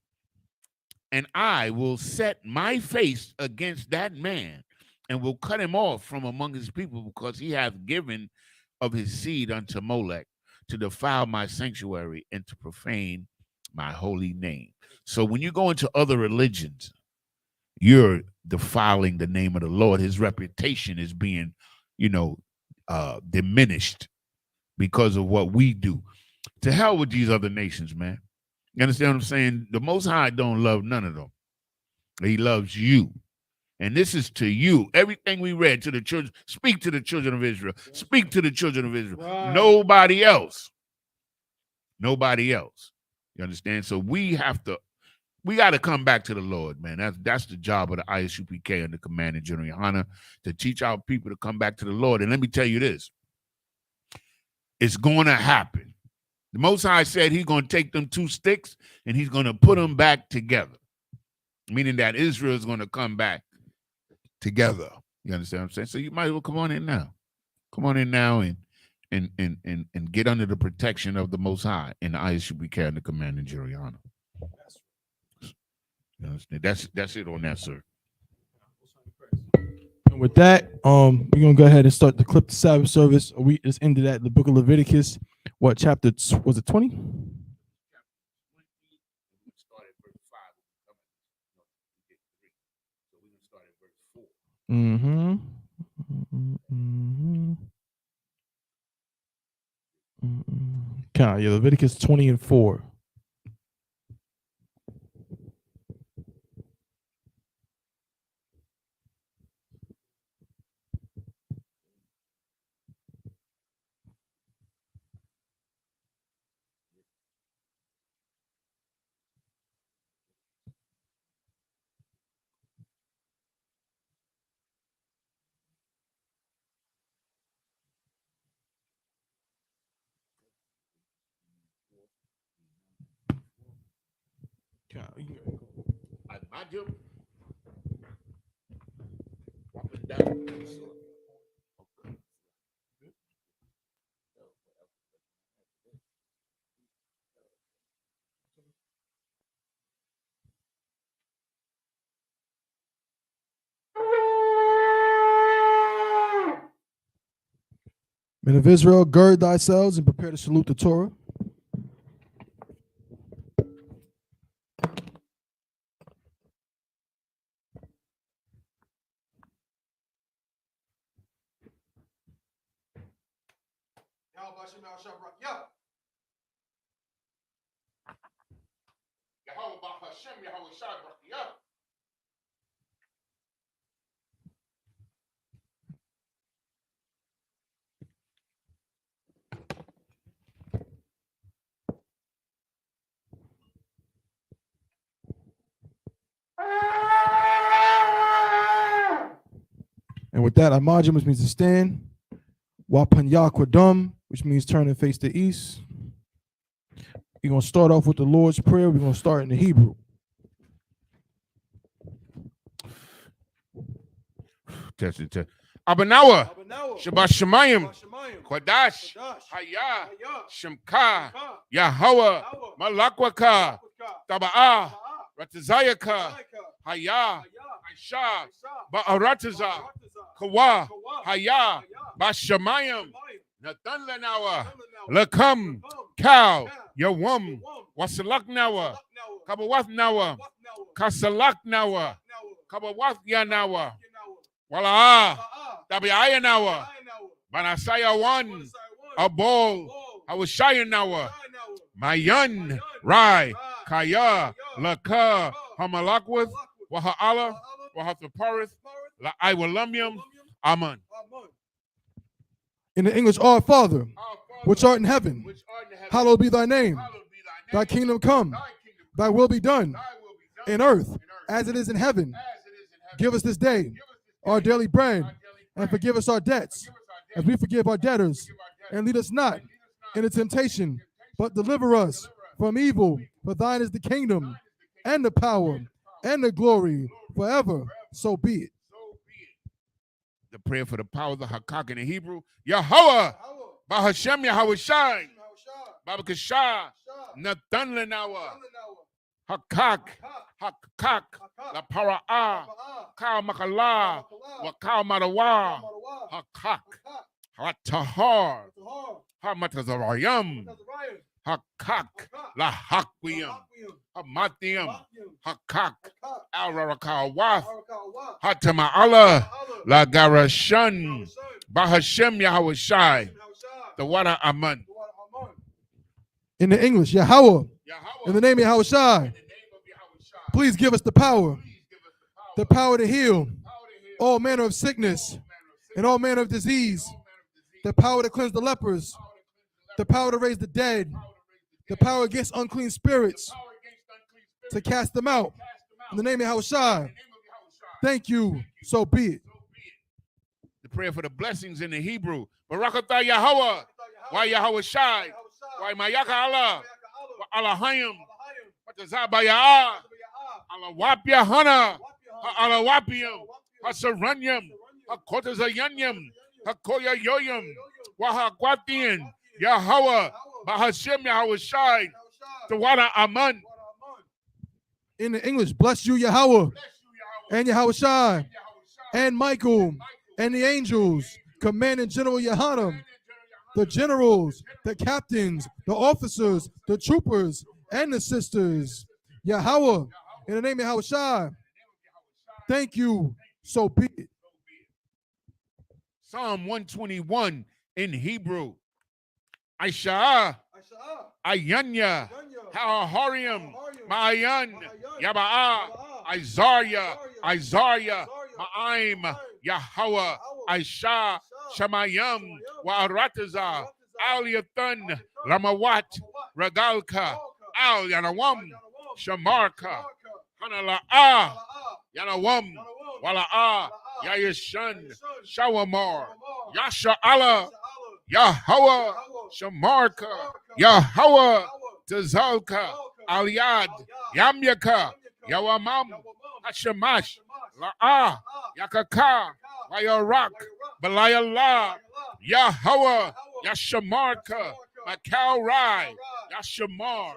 and I will set my face against that man and will cut him off from among his people, because he hath given of his seed unto Molech, to defile my sanctuary and to profane my holy name. So when you go into other religions, you're defiling the name of the Lord. His reputation is being, diminished because of what we do. To hell with these other nations, man. You understand what I'm saying? The Most High don't love none of them. He loves you. And this is to you. Everything we read to the children, speak to the children of Israel. Speak to the children of Israel. Right. Nobody else. Nobody else. You understand? So we got to come back to the Lord, man. That's the job of the Isupk and the Commanding General Yohana, to teach our people to come back to the Lord. And let me tell you this. It's going to happen. The Most High said he's going to take them two sticks and he's going to put them back together, meaning that Israel is going to come back together. You understand what I'm saying? So you might as well come on in now. Come on in now and get under the protection of the Most High and the Isupk and the Commanding General Yohana. You understand? That's it on that, sir. And with that, we're gonna go ahead and start the clip the Sabbath service. We just ended at the book of Leviticus. What chapter was it? 20? Mm-hmm. Mm-hmm. Okay, yeah, Leviticus 20 and 4. Men of Israel, gird thyselves and prepare to salute the Torah. And with that, Amajim, which means to stand. Wapanya Kwadum, which means turn and face the east. We're going to start off with the Lord's Prayer. We're going to start in the Hebrew. Abanawa, Shabbat Shemayim, Kodash, Haya, Shemka, Yahweh, Malakwaka, Taba'ah, Ratazayaka, Haya, Aisha, Ba'arataza, Kawa, Haya, Bashamayim, Nathan Lanawa, Lakam, Cow, Yawum, Wasalak Nawa, Kabawath Nawa, Kasalak Nawa, Kabawath Yanawa, Wala, Tabiaya Nawa, Banasaya one, Abol, Awashaya Nawa, Mayan, Rai, Kaya, Laka, Hamalakwath, Waha'ala, Wahathaparith, La Iwalumium, Aman. In the English, Our Father, which art in heaven, hallowed be thy name. Thy kingdom come, thy will be done in earth as it is in heaven. Give us this day our daily bread, and forgive us our debts as we forgive our debtors. And lead us not into temptation, but deliver us from evil. For thine is the kingdom, and the power, and the glory forever. So be it. The prayer for the power of the Hakak in the Hebrew. Yahweh, Bahashem Yahweh Shai, Babakashah, Nathan Lenawa, Hakak, Hakak, La Para'ah, Kal Makala, Wakal Madawa, Hakak, Hatahar, Hamatazarayam, Hakak, Lahaquium, Hamathium, Hakak, Al-Rakawath, Hatama'ala, Lagarashun, Bahashem Yahweh the water Aman. In the English, Yahweh, in the name of Yahweh Shai, please give us the power to heal all manner of sickness and all manner of disease, the power to cleanse the lepers, the power to raise the dead, the power against unclean spirits, to cast them out. In the name of Yahweh Shai. Thank you. So be it. The prayer for the blessings in the Hebrew. Barakatah Yahweh. Why Yahweh Shai? Why Mayaka Allah? Allahayim. Watazabaya. Allah Wapia Hana. Allah Wapium. Hasaranyam. Hakotazayanyam. Hakoya Yoyam. Wahakwatian. Yahweh. Bahashem Yahweh Shai. The water Aman. In the English, bless you, Yahweh, and Yahweh Shai, and Michael, and the angels, Commanding General Yohanan, the generals, the captains, the officers, the troopers, and the sisters. Yahweh, in the name of Yahweh Shai. Thank you. So be it. Psalm 121 in Hebrew. Aisha, Ayanya, Hahariam, Ma'ayan, Yaba'a, Isaiah, Ma'aim, Yahweh, Aisha, Shamayam, Wa'arataza, Aliathan, Lamawat, Ragalka, Al Yanawam, Shamarka, Hanala'a, Yanawam, Wala'a, Yayashan, Shawamar, Yasha Allah, Yahweh, Shamarka, Yahweh, Tazalka, Aliad, Yamyaka, Yawamam, Hashamash, La'ah, Yakaka, Wayarak, Balayallah, Yahweh, Yashamarka, Makau Rai, Yashamar,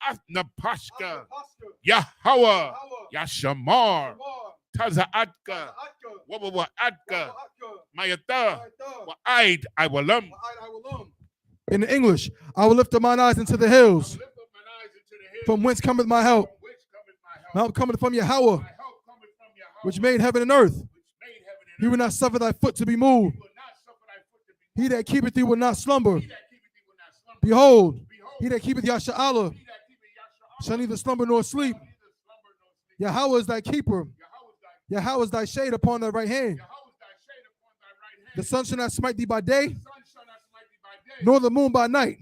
Athnapashka, Yahweh, Yashamar, Tazaatka, Wabawaatka, Mayata, Wa'aid, Iwalam. In the English, I will lift up mine eyes into the hills, from whence cometh my help. My help cometh from Yahweh, which made heaven and earth. He will not suffer thy foot to be moved. He that keepeth thee will not slumber. Behold, he that keepeth Yasha'Allah shall neither slumber nor sleep. Yahweh is thy keeper. Yahweh is thy shade upon thy right hand. The sun shall not smite thee by day, nor the moon by night.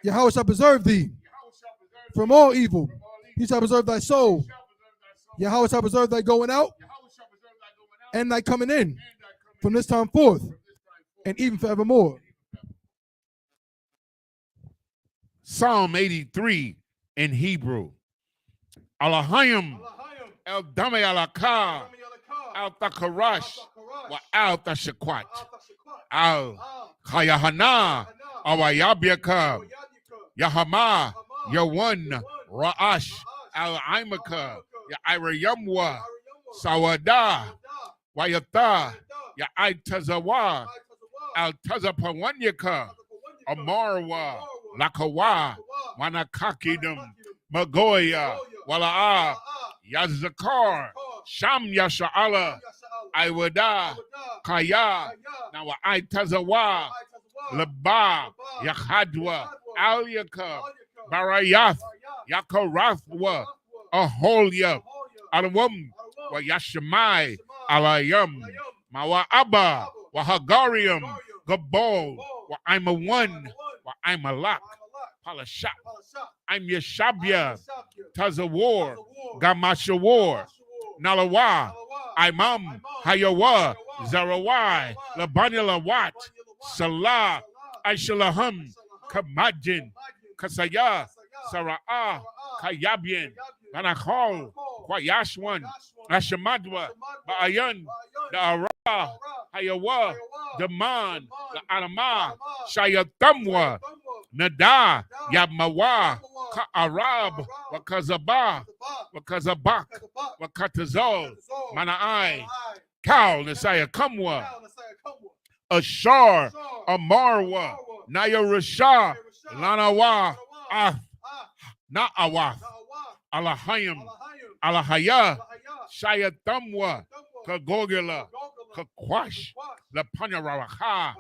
Yahweh shall preserve thee from all evil. He shall preserve thy soul. Yahweh shall preserve thy going out and thy coming in from this time forth and even forevermore. Psalm 83 in Hebrew. Alahayim, El Dame Alaka, Al Takarash, Wa Al Tashakwat, Al Kayahana, Awayabiaka, Yahama, Yawan, Ra'ash, Al Imaka, Yairayamwa, Sawada, Wayata, Yaitazawa, Al Tazapawanyaka, Amarwa, Lakawa, Manakakidum, Magoya, Wala'a, Yazakar, Sham Yasha'ala, Iwada, Kaya, Nawa Aitazawa, Laba, Yahadwa, Alyaka, Barayath, Yakarathwa, Aholia, Alawum, Wa Yashamai, Alayam, Mawa Abba, Wahagarium, Gabol, Wa I'm a one, Wa I'm a lock, Palashak, I'm Yeshabia, Tazawar, Gamasha War, Nalawa, Imam, Hayawa, Zarawai, Labanya Lawat, Salah, Aishalaham, Kamajin, Kasaya, Sara'ah, Kayabian, Banakal, Kwayashwan, Ashamadwa, Ba'ayan, the Ara, Hayawa, Daman, the Anama, Shayatamwa, Nada, Yabmawa, Ka'arab, Wakazaba, Wakazabak, Wakatazol, Mana'ai, Kal, Nesaya Kamwa, Ashar, Amarwa, Naya Rasha, Lanawa, Na'awath, Alahayim, Alahaya, Shayatamwa, Kagogila, Kakwash, Lapanyaraha,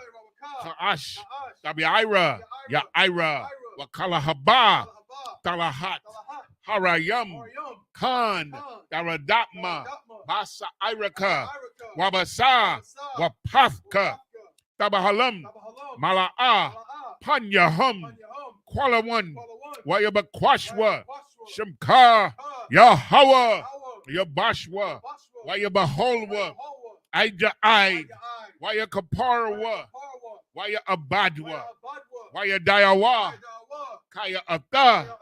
Kaash, Tabiira, Yaira, Wakalahaba, Talahat, Harayam, Khan, Daradapma, Basa Iraka, Wabasa, Wapathka, Tabahalam, Mala'a, Panyahum, Kualawan, Wayabakwashwa, Shemka, Yahweh, Yabashwa, Wayabaholwa, Aija'ai, Wayakaparwa, Wayabadwa, Wayadayawa, Kaya Ata,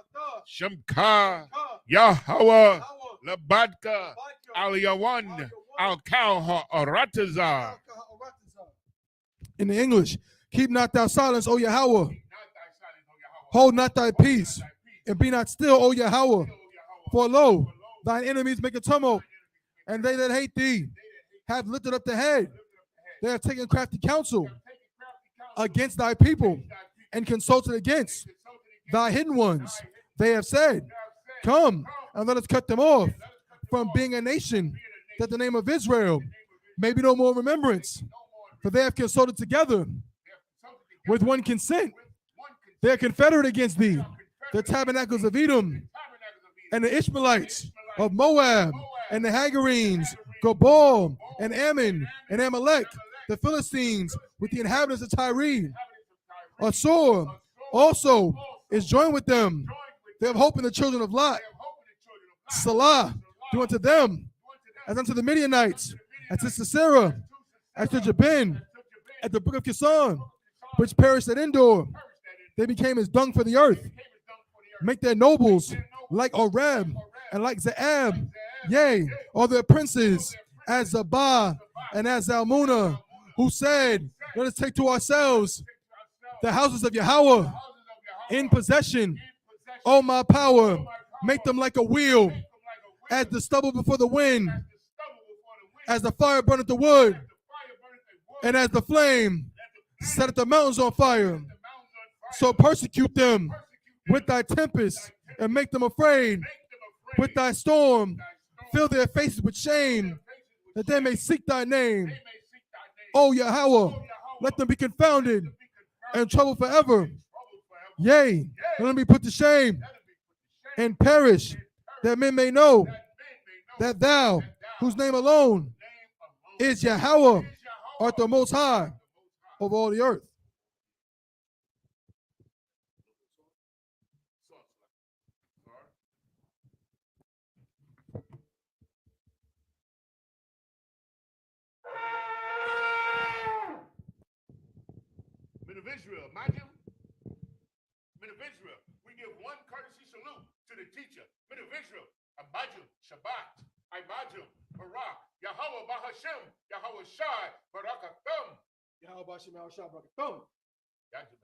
Shemka, Yahweh, Labadka, Aliyawan, Al-Kalha, Aratazar. In the English, keep not thy silence, O Yahweh. Hold not thy peace, and be not still, O Yahweh. For lo, thine enemies make a tumult, and they that hate thee have lifted up the head. They have taken crafty counsel against thy people, and consulted against thy hidden ones. They have said, come, and let us cut them off from being a nation, that the name of Israel may be no more remembrance. For they have consulted together with one consent. They are confederate against thee, the tabernacles of Edom, and the Ishmaelites of Moab, and the Hagarenes, Gobal, and Ammon, and Amalek, the Philistines, with the inhabitants of Tyre. Assur also is joined with them. They have hope in the children of Lot. Salah, do unto them as unto the Midianites, as to Sisera, as to Jabin, at the brook of Kison, which perished at Endor. They became as dung for the earth. Make their nobles like Oreb and like Zaab, yea, all their princes as Zabah and as Zalmunna, who said, let us take to ourselves the houses of Yahweh in possession. O my power, make them like a wheel, as the stubble before the wind, as the fire burneth the wood, and as the flame setteth the mountains on fire. So persecute them with thy tempest, and make them afraid with thy storm. Fill their faces with shame, that they may seek thy name. O Yahweh, let them be confounded and troubled forever. Yea, let them be put to shame and perish, that men may know that thou, whose name alone is Yahweh, art the most high of all the earth. Men of Israel, mind you, men of Israel, we give one courtesy salute to the teacher. Men of Israel, Abajum, Shabbat, Ibajum, Barak, Yahweh Bahashem, Yahweh Shai, Barakathum, Yahweh Bashem, Yahweh Shah, Barakathum. Yajim